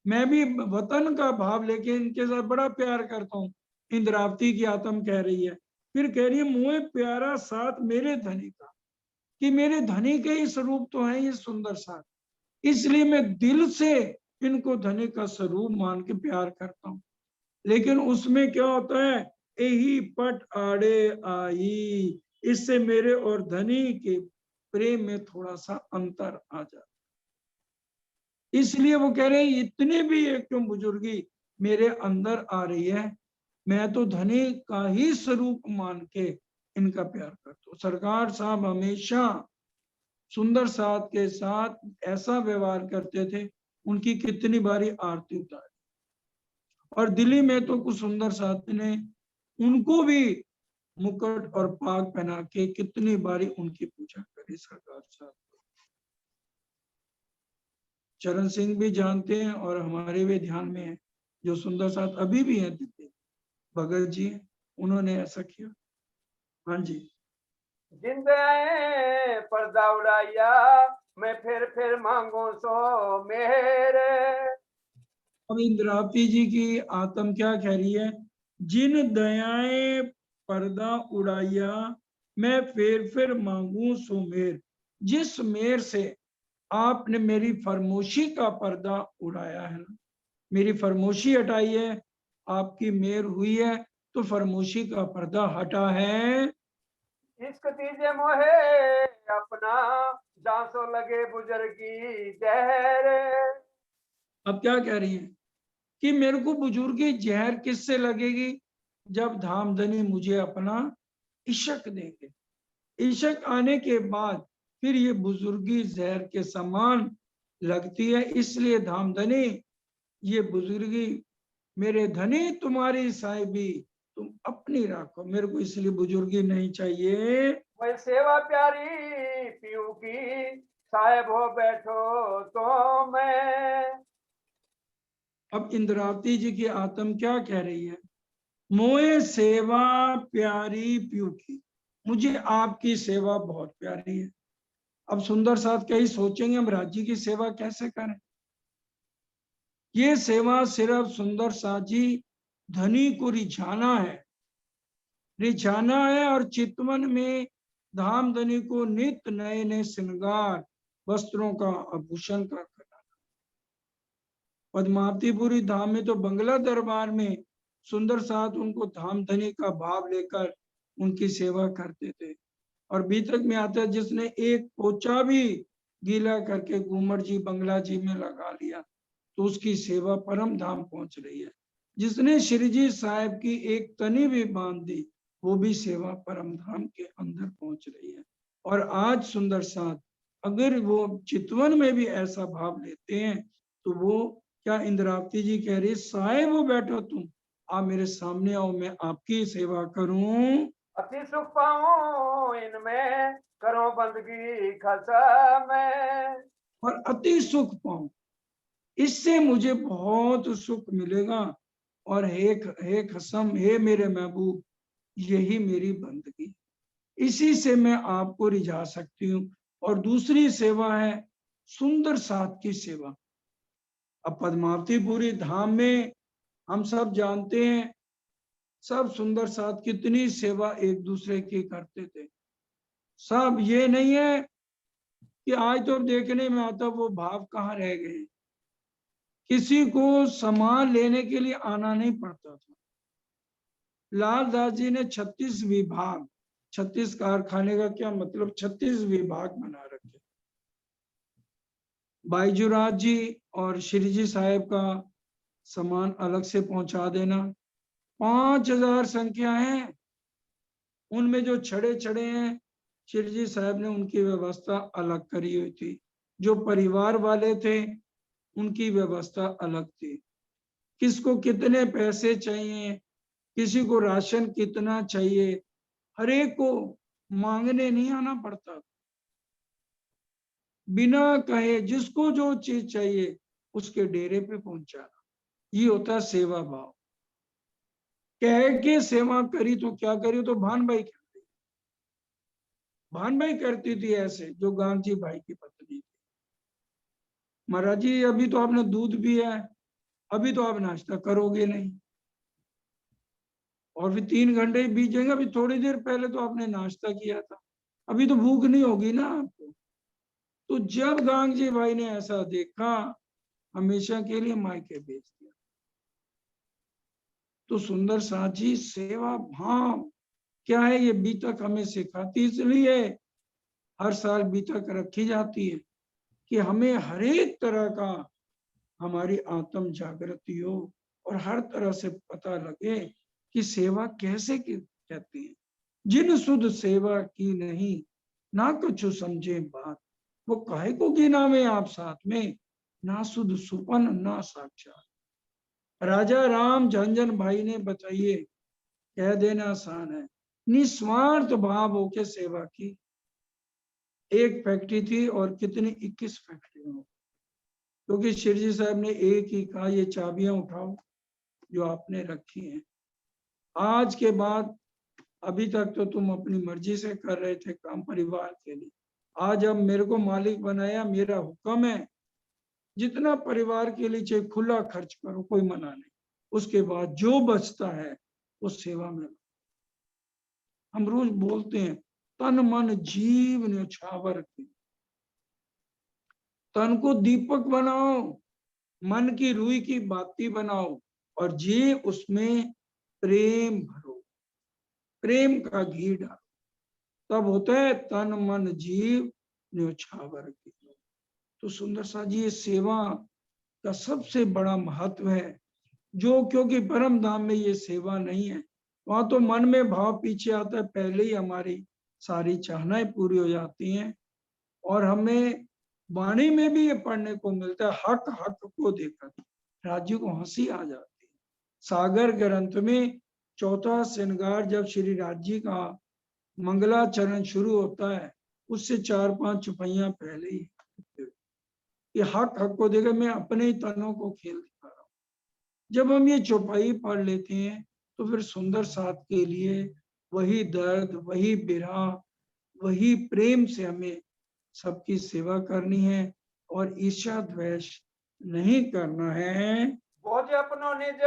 Speaker 1: मैं भी वतन का भाव लेके इनके साथ बड़ा प्यार करता हूँ। इंद्रावती की आत्म कह रही है, फिर कह रही है मुझे प्यारा साथ मेरे धनी का, कि मेरे धनी के ही स्वरूप तो है ये सुंदर साथ, इसलिए मैं दिल से इनको धनी का स्वरूप मान के प्यार करता हूँ। लेकिन उसमें क्या होता है, यही पट आड़े आई, इससे मेरे और धनी के प्रेम में थोड़ा सा अंतर आ जाता। इसलिए वो कह रहे हैं इतने भी ये क्यों बुजुर्गी मेरे अंदर आ रही है, मैं तो धनी का ही स्वरूप मान के इनका प्यार करता हूँ। सरकार साहब हमेशा सुंदर साथ के साथ ऐसा व्यवहार करते थे, उनकी कितनी बारी आरती उतारी, और दिल्ली में तो कुछ सुंदर साथ ने उनको भी मुकुट और पाग पहना के कितनी बारी उनकी पूजा करी सरकार साहब। चरण सिंह भी जानते हैं और हमारे भी ध्यान में है, जो सुंदर साथ अभी भी हैं दिल्ली, भगत जी, उन्होंने ऐसा किया। हाँ जी।
Speaker 2: जिंद आए पर्दा उड़ाया, मैं फिर मांगू सो मेरे।
Speaker 1: अब इंद्रावती जी की आत्म क्या कह रही है, जिन दयाएं पर्दा उड़ाया, मैं फिर मांगू सो मेर। जिस मेर से आपने मेरी फरमोशी का पर्दा उड़ाया है ना, मेरी फरमोशी हटाई है, आपकी मेर हुई है, तो फरमोशी का पर्दा हटा है।
Speaker 2: इश्क दीजे मोहे अपना, जांसो लगे बुजुर्गी जहर।
Speaker 1: अब क्या कह रही है कि मेरे को बुजुर्गी जहर किससे लगेगी, जब धामधनी मुझे अपना इशक देंगे। इशक आने के बाद फिर ये बुजुर्गी जहर के समान लगती है। इसलिए धामधनी, ये बुजुर्गी मेरे धनी तुम्हारी साहिबी, तुम अपनी रखो, मेरे को इसलिए बुजुर्गी नहीं चाहिए।
Speaker 2: वही सेवा प्यारी पीऊ की, साहेब हो बैठो तो मैं।
Speaker 1: अब इंद्रावती जी की आत्म क्या कह रही है, मोए सेवा प्यारी प्यू की, मुझे आपकी सेवा बहुत प्यारी है। अब सुंदर साथ कहीं सोचेंगे हम राज्य की सेवा कैसे करें। ये सेवा सिर्फ सुंदर साथ जी धनी को रिझाना है, रिझाना है, और चितवन में धाम धनी को नित्य नए नए श्रृंगार वस्त्रों का आभूषण का कराना। पद्मावतीपुरी धाम में तो बंगला दरबार में सुंदर साथ उनको धाम धनी का भाव लेकर उनकी सेवा करते थे। और बीतक में आता है, जिसने एक पोचा भी गीला करके घूमर जी बंगला जी में लगा लिया, तो उसकी सेवा परम धाम पहुंच रही है। जिसने श्री जी साहब की एक तनी भी बांध दी, वो भी सेवा परम धाम के अंदर पहुंच रही है। और आज सुंदर साथ अगर वो चितवन में भी ऐसा भाव लेते हैं, तो वो क्या इंद्रावती जी कह रही, साहेब वो बैठो तुम, आप मेरे सामने आओ, मैं आपकी सेवा करूं।
Speaker 2: अति सुख पाऊं इनमें, करो बंदगी खसा मैं।
Speaker 1: और अति सुख पाऊं, इससे मुझे बहुत सुख मिलेगा। और हे खसम, हे मेरे महबूब, यही मेरी बंदगी, इसी से मैं आपको रिझा सकती हूँ। और दूसरी सेवा है सुंदर साथ की सेवा। अब पद्मावतीपुरी धाम में हम सब जानते हैं, सब सुंदर साथ कितनी सेवा एक दूसरे की करते थे। सब, ये नहीं है कि आज तो देखने में आता वो भाव कहाँ रह गए। किसी को सामान लेने के लिए आना नहीं पड़ता था। लालदास जी ने 36 विभाग, 36 कारखाने का क्या मतलब, 36 विभाग बना रखे। बाईजूराज जी और श्री जी साहेब का सामान अलग से पहुंचा देना, 5000 संख्या है। उनमें जो छड़े छड़े हैं, श्री जी साहब ने उनकी व्यवस्था अलग करी हुई थी। जो परिवार वाले थे, उनकी व्यवस्था अलग थी। किसको कितने पैसे चाहिए, किसी को राशन कितना चाहिए, हर एक को मांगने नहीं आना पड़ता। बिना कहे जिसको जो चीज चाहिए उसके डेरे पे पहुंचाना, ये होता है सेवा भाव। कह के सेवा करी तो क्या करी, तो भान भाई करती, भान भाई करती थी ऐसे, जो गांधी भाई की पत्नी थी। महाराज जी अभी तो आपने दूध पिया है, अभी तो आप नाश्ता करोगे नहीं, और फिर 3 घंटे बीत जाएंगे, अभी थोड़ी देर पहले तो आपने नाश्ता किया था, अभी तो भूख नहीं होगी ना आपको। तो जब गांधी भाई ने ऐसा देखा, हमेशा के लिए मायके भेज दिया। तो सुंदर साथ जी सेवा भाव क्या है, ये बीतक हमें सिखाती, इसलिए हर साल बीतक रखी जाती है कि हमें हर एक तरह का हमारी आत्म जागृति हो और हर तरह से पता लगे कि सेवा कैसे कहती है। जिन सुध सेवा की नहीं, ना कुछ समझे बात, वो काहे को गिना में आप साथ में, ना सुध सुपन ना साक्षात। राजा राम झंझन भाई ने बताइए, कह देना आसान है, निस्वार्थ भाव होके सेवा की। एक फैक्ट्री थी और कितनी 21 फैक्ट्री हो, क्योंकि शिरजी साहब ने एक ही कहा, ये चाबियां उठाओ जो आपने रखी हैं। आज के बाद, अभी तक तो तुम अपनी मर्जी से कर रहे थे काम परिवार के लिए, आज अब मेरे को मालिक बनाया, मेरा हुक्म है जितना परिवार के लिए चाहे खुला खर्च करो, कोई मना नहीं। उसके बाद जो बचता है उस सेवा में। हम रोज बोलते हैं तन मन जीव न्योछावर की, तन को दीपक बनाओ, मन की रूई की बाती बनाओ और जी उसमें प्रेम भरो, प्रेम का घी डालो, तब होता है तन मन जीव न्योछावर की। तो सुंदर सा जी ये सेवा का सबसे बड़ा महत्व है, जो क्योंकि परम धाम में ये सेवा नहीं है, वहां तो मन में भाव पीछे आता है, पहले ही हमारी सारी चाहनाएं पूरी हो जाती हैं। और हमें वाणी में भी ये पढ़ने को मिलता है, हक हक को देकर राजू को हंसी आ जाती है। सागर ग्रंथ में चौथा श्रृंगार जब श्री राजी का मंगलाचरण शुरू होता है, उससे 4-5 चुपैया पहले ही ये हक हक को देकर मैं अपने ही तनों को खेल दिखा रहा हूँ। जब हम ये चौपाई पढ़ लेते हैं तो फिर सुंदर साथ के लिए वही दर्द, वही बिरहा, वही प्रेम से हमें सबकी सेवा करनी है और ईर्ष्या द्वेष नहीं करना है।
Speaker 2: बोझ अपनो निज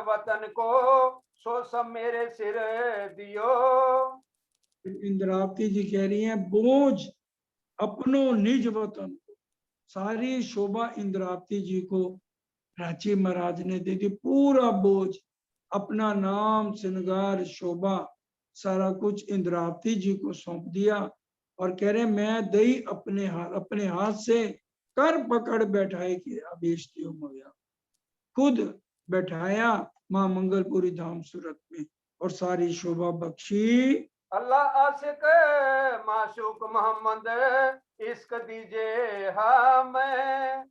Speaker 2: वतन को, सो सब मेरे सिर दियो।
Speaker 1: इंद्रावती जी कह रही हैं, बोझ अपनो निज वतन को, सारी शोभा इंद्रावती जी को रांची महाराज ने दे दी, पूरा बोझ, अपना नाम श्रृंगार शोभा सारा कुछ इंद्रावती जी को सौंप दिया और कह रहे मैं दई अपने हाथ से कर पकड़ बैठाए कि अभीष्ट मया, खुद बैठाया मां मंगलपुरी धाम सूरत में और सारी शोभा बख्शी।
Speaker 2: अल्लाह आशिक माशूक मोहम्मद, इश्क दीजे हमें।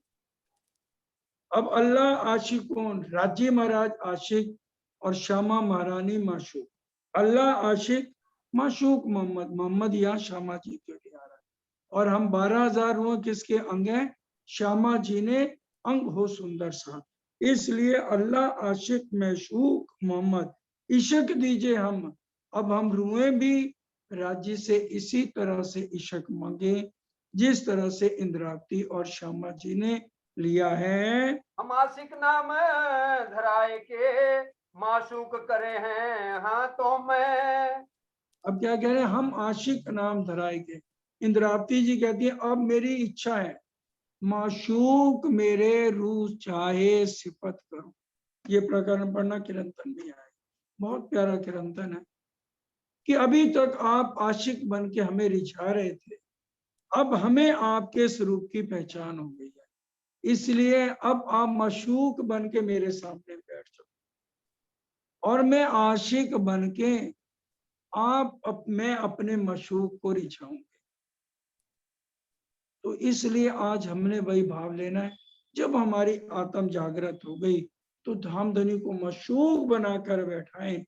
Speaker 1: अब अल्लाह आशिक कौन, राजी महाराज आशिक और श्यामा महारानी माशूक। अल्लाह आशिक, माशूक मोहम्मद, मोहम्मद यहाँ श्यामा जी के लिए आ रहा है और हम 12,000 हुए किसके अंग हैं, श्यामा जी ने अंग हो सुंदर सा, इसलिए अल्लाह आशिक माशूक मोहम्मद, इश्क दीजिए हम। अब हम रुए भी राजी से इसी तरह से इश्क मांगे जिस तरह से इंद्रावती और श्यामा जी ने लिया है।
Speaker 2: हम आशिक नाम धराए के, माशूक करे हैं हाथों में।
Speaker 1: अब क्या कह रहे हैं, हम आशिक नाम धराए के, इंद्रावती जी कहती है अब मेरी इच्छा है माशूक मेरे रूह चाहे सिफत करो। ये प्रकरण पढ़ना कीर्तन में आए, बहुत प्यारा कीर्तन है कि अभी तक आप आशिक बन के हमें रिझा रहे थे, अब हमें आपके स्वरूप की पहचान हो गई है, इसलिए अब आप माशूक बन के मेरे सामने बैठ जाओ और मैं आशिक बन के मैं अपने मशूक को रिझाऊंगी। तो इसलिए आज हमने वही भाव लेना है, जब हमारी आत्म जागृत हो गई तो धामधनी को मशूक बनाकर बैठाएं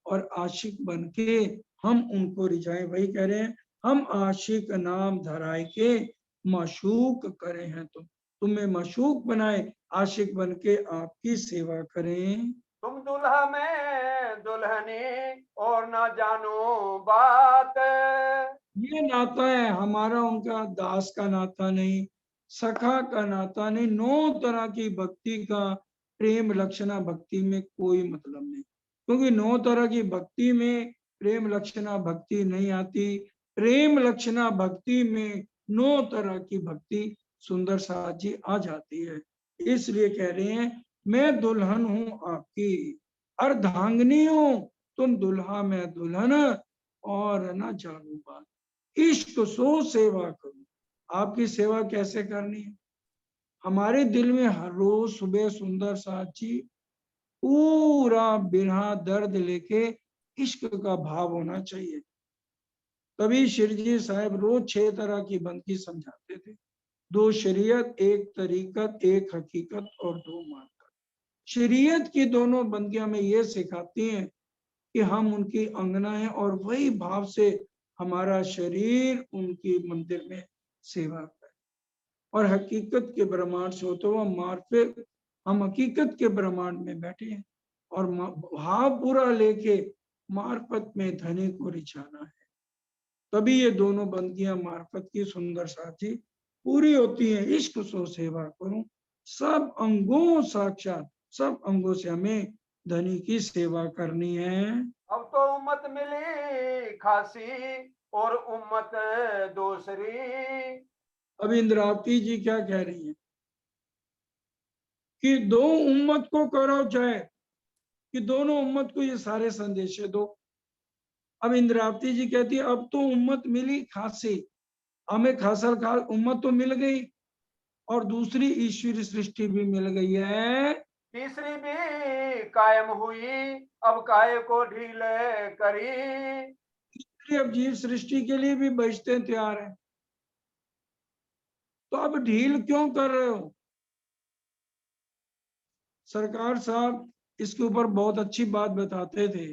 Speaker 1: और आशिक बन के हम उनको रिझाएं। वही कह रहे हैं, हम आशिक नाम धराए के मशूक करे हैं, तुम्हें मशूक बनाए, आशिक बन के आपकी सेवा करें।
Speaker 2: तुम दुल्हा में दुल्हनी और ना जानो बात।
Speaker 1: ये नाता है हमारा उनका, दास का नाता नहीं, सखा का नाता नहीं, 9 तरह की भक्ति का प्रेम लक्षणा भक्ति में कोई मतलब नहीं, क्योंकि 9 तरह की भक्ति में प्रेम लक्षणा भक्ति नहीं आती। प्रेम लक्षणा भक्ति में 9 तरह की भक्ति सुंदर साथ जी आ जाती है। इसलिए कह रहे हैं मैं दुल्हन हूं आपकी, अर्धांगिनी हूं, तुम दुल्हा, मैं दुल्हन, और न जानू बात। इश्क सो सेवा करूं। आपकी सेवा कैसे करनी है? हमारे दिल में हर रोज सुबह सुंदर साची पूरा बिना दर्द लेके इश्क का भाव होना चाहिए। तभी शिरजी साहब रोज 6 तरह की बंदगी समझाते थे। 2 शरीयत, 1 तरीकत, 1 हकीकत और 2 मानकत। शरीयत की दोनों बंदियां में ये सिखाती हैं कि हम उनकी अंगना है और वही भाव से हमारा शरीर उनकी मंदिर में सेवा करे। और हकीकत के ब्रह्मांड से होते हुआ मार्फत, हम हकीकत के ब्रह्मांड में बैठे हैं और भाव पूरा लेके मार्फत में धनी को रिझाना है। तभी ये दोनों बंदियां मार्फत की सुंदर साथी पूरी होती हैं। इश्क सो सेवा करूं, सब अंगों साक्षात, सब अंगों से हमें धनी की सेवा करनी है।
Speaker 2: अब तो उम्मत मिली खासी और उम्मत दूसरी।
Speaker 1: अब इंद्रावती जी क्या कह रही हैं कि 2 उम्मत को करो जय, कि दोनों उम्मत को ये सारे संदेश दो। अब इंद्रावती जी कहती है अब तो उम्मत मिली खासी, हमें खासल खास उम्मत तो मिल गई और दूसरी ईश्वरी सृष्टि भी मिल गई है।
Speaker 2: तीसरी भी कायम हुई, अब काय को ढील करी।
Speaker 1: अब जीव सृष्टि के लिए भी बचते तैयार हैं, तो अब ढील क्यों कर रहे हो? सरकार साहब इसके ऊपर बहुत अच्छी बात बताते थे,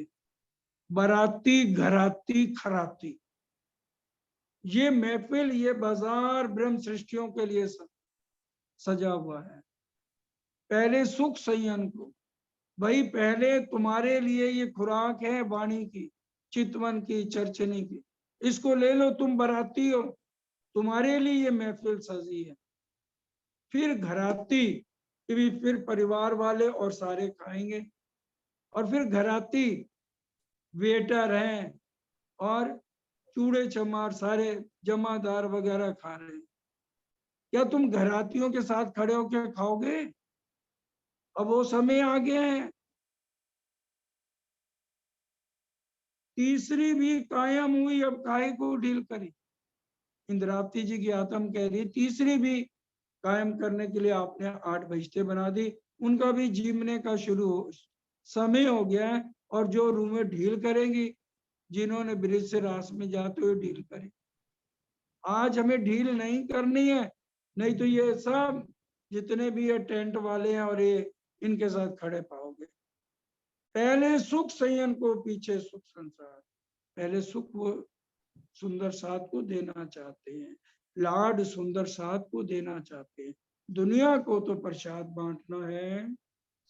Speaker 1: बाराती घराती खराती। ये महफिल, ये बाजार ब्रह्म सृष्टियों के लिए सजा हुआ है। पहले सुख संयन को, भाई पहले तुम्हारे लिए ये खुराक है वाणी की, चितवन की, चर्चनी की, इसको ले लो, तुम बराती हो, तुम्हारे लिए ये महफिल सजी है। फिर घराती कि भी फिर परिवार वाले और सारे खाएंगे, और फिर घराती वेटर हैं और चूड़े चमार सारे जमादार वगैरह खा रहे हैं। क्या तुम घरातियों के साथ खड़े होकर खाओगे? अब वो समय आ गया है। तीसरी भी कायम हुई, अब काहे को ढील करी? इंद्रावती जी की आत्म कह रही तीसरी भी कायम करने के लिए आपने 8 बहिश्ते बना दी, उनका भी जीवने का समय हो गया है। और जो रूमें ढील करेंगी, जिन्होंने ब्रिज से रास में जाते हुए ढील करी। आज हमें ढील नहीं करनी है, नहीं तो ये सब जितने भी ये टेंट वाले हैं और ये इनके साथ खड़े पाओगे। पहले सुख संयन को, पीछे सुख संसार। पहले सुख वो सुंदर साथ को देना चाहते हैं, लाड सुंदर साथ को देना चाहते हैं, दुनिया को तो प्रसाद बांटना है।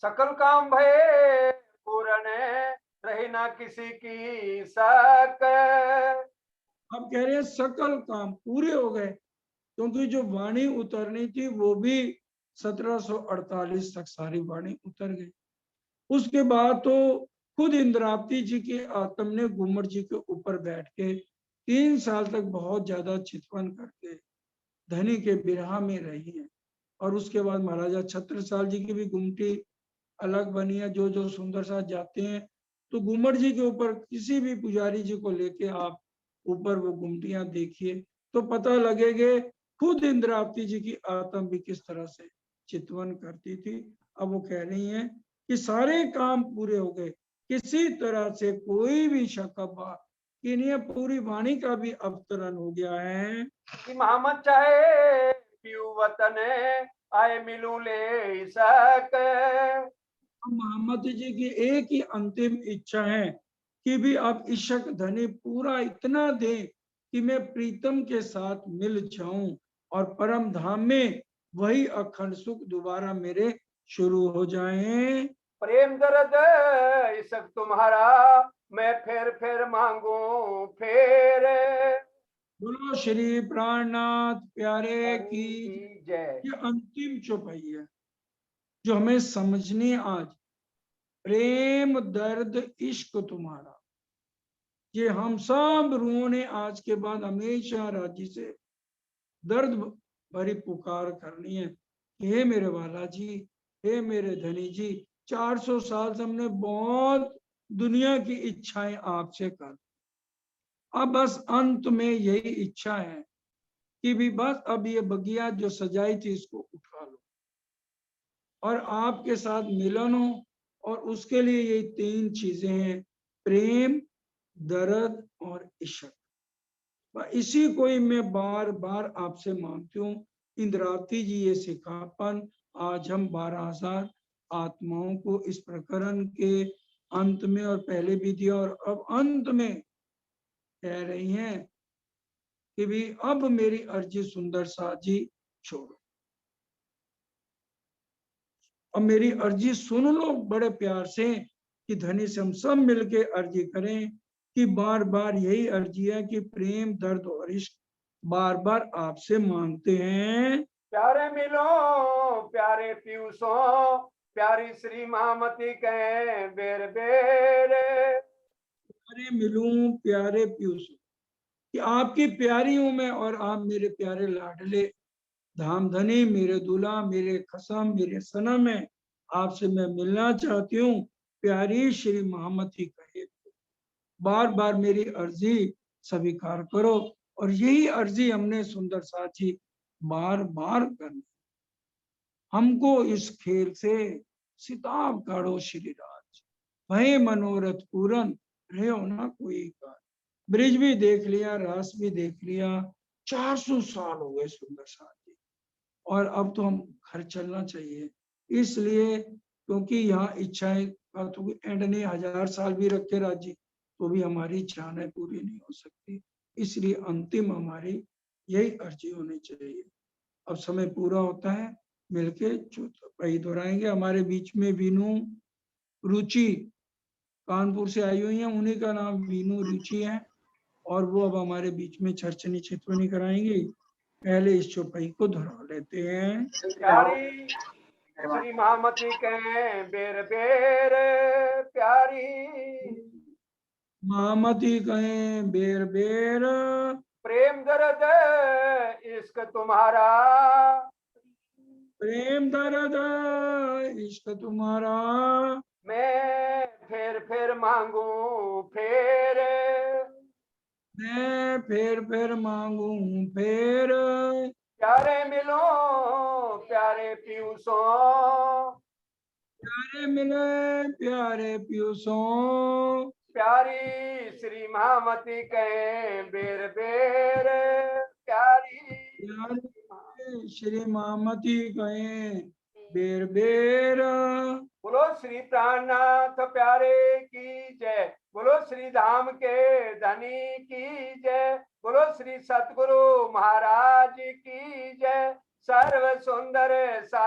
Speaker 2: सकल काम भये पूर्ण, रही ना किसी की शक।
Speaker 1: अब कह रहे हैं सकल काम पूरे हो गए, क्योंकि जो वाणी उतरनी थी वो भी 1748 तक सारी वाणी उतर गई। उसके बाद तो खुद इंद्रावती जी के आत्म ने घूमर जी के ऊपर बैठ के 3 साल तक बहुत ज्यादा चितवन करके धनी के बिरहा में रही है। और उसके बाद महाराजा छत्रसाल जी की भी गुमटी अलग बनी है। जो जो सुंदर साथ जाते हैं तो घूमर जी के ऊपर किसी भी पुजारी जी को लेके आप ऊपर वो गुमटियां देखिए तो पता लगेगा खुद इंद्रावती जी की आत्म भी किस तरह से चितवन करती थी। अब वो कह रही हैं कि सारे काम पूरे हो गए, किसी तरह से कोई भी शकबा कि नहीं, पूरी वाणी का भी अवतरण हो गया है।
Speaker 2: कि मोहम्मद चाहे पीऊ वतन, आए मिलू ले सक।
Speaker 1: मोहम्मद जी की एक ही अंतिम इच्छा है कि भी अब इश्क धनी पूरा इतना दे कि मैं प्रीतम के साथ मिल जाऊं और परम धाम में वही अखंड सुख दोबारा मेरे शुरू हो जाएं।
Speaker 2: प्रेम दर्द इश्क तुम्हारा, मैं फेर मांगू फेर।
Speaker 1: बोलो श्री प्राणनाथ प्यारे की।
Speaker 2: की जय।
Speaker 1: ये अंतिम चौपाई है जो हमें समझनी आज। प्रेम दर्द इश्क तुम्हारा, ये हम सब रूहों ने आज के बाद हमेशा राजी से दर्द भरी पुकार करनी है हे मेरे वाला जी, हे मेरे धनी जी, 400 साल से हमने बहुत दुनिया की इच्छाएं आपसे कर, अब बस अंत में यही इच्छा है कि भी बस अब ये बगिया जो सजाई थी इसको उठा लो और आपके साथ मिलन हो। और उसके लिए ये 3 चीजें हैं, प्रेम, दर्द और इश्क। इसी को ही मैं बार बार आपसे मांगती हूँ। इंद्रावती जी ये सिखापन आज हम 12,000 आत्माओं को इस प्रकरण के अंत में और पहले भी दिया और अब अंत में कह रही हैं कि भी अब मेरी अर्जी सुंदर साथ जी छोड़ो, अब मेरी अर्जी सुन लो बड़े प्यार से कि धनी से हम सब मिलके अर्जी करें कि बार बार यही अर्जी है कि प्रेम, दर्द और इश्क बार बार आपसे मांगते हैं।
Speaker 2: प्यारे मिलो प्यारे पीयूषो, प्यारी श्री महामती कहें बेर बेर।
Speaker 1: प्यारे मिलूं प्यारे पीयूष, कि आपकी प्यारी हूं मैं और आप मेरे प्यारे लाडले धामधनी, मेरे दूल्हा, मेरे खसम, मेरे सनम है, आपसे मैं मिलना चाहती हूँ। प्यारी श्री महामती कहे, बार बार मेरी अर्जी स्वीकार करो। और यही अर्जी हमने सुंदर साथी बार बार करनी, हमको इस खेल से सिताब काढ़ो श्री राज, भय मनोरथ पूरन रहे हो ना कोई का। ब्रिज भी देख लिया, रास भी देख लिया, 400 साल हो गए सुंदर साथी, और अब तो हम घर चलना चाहिए। इसलिए क्योंकि यहाँ इच्छाएं का तो एंड नहीं, 1000 साल भी रखे राजी तो भी हमारी इच्छाएं पूरी नहीं हो सकती। इसलिए अंतिम हमारी यही अर्जी होनी चाहिए। अब समय पूरा होता है, मिलके वही दोहराएंगे। हमारे बीच में वीनू रुचि कानपुर से आई हुई है, उन्हीं का नाम वीनू रुचि है और वो अब हमारे बीच में छरछनी छितवनी कराएंगे। पहले इस चौपाई को दोहरा लेते हैं।
Speaker 2: प्यारी श्री महामती कहें बेर बेर। प्यारी
Speaker 1: महामती कहें बेर बेर,
Speaker 2: प्रेम दर्द इश्क तुम्हारा,
Speaker 1: प्रेम दर्द इश्क तुम्हारा,
Speaker 2: मैं फिर मांगू फिर।
Speaker 1: मैं फिर मांगू फिर।
Speaker 2: प्यारे मिलो प्यारे पीयूषो,
Speaker 1: प्यारे मिले प्यारे पीयूषों,
Speaker 2: प्यारी श्री महामती कहें बेर बेर। प्यारी
Speaker 1: प्यारे श्री महामती कहें बेर बेर।
Speaker 2: बोलो श्री प्राणनाथ प्यारे की जय, बोलो श्री धाम के धनी की जय, बोलो श्री सतगुरु महाराज की जय। सर्व सुंदर सा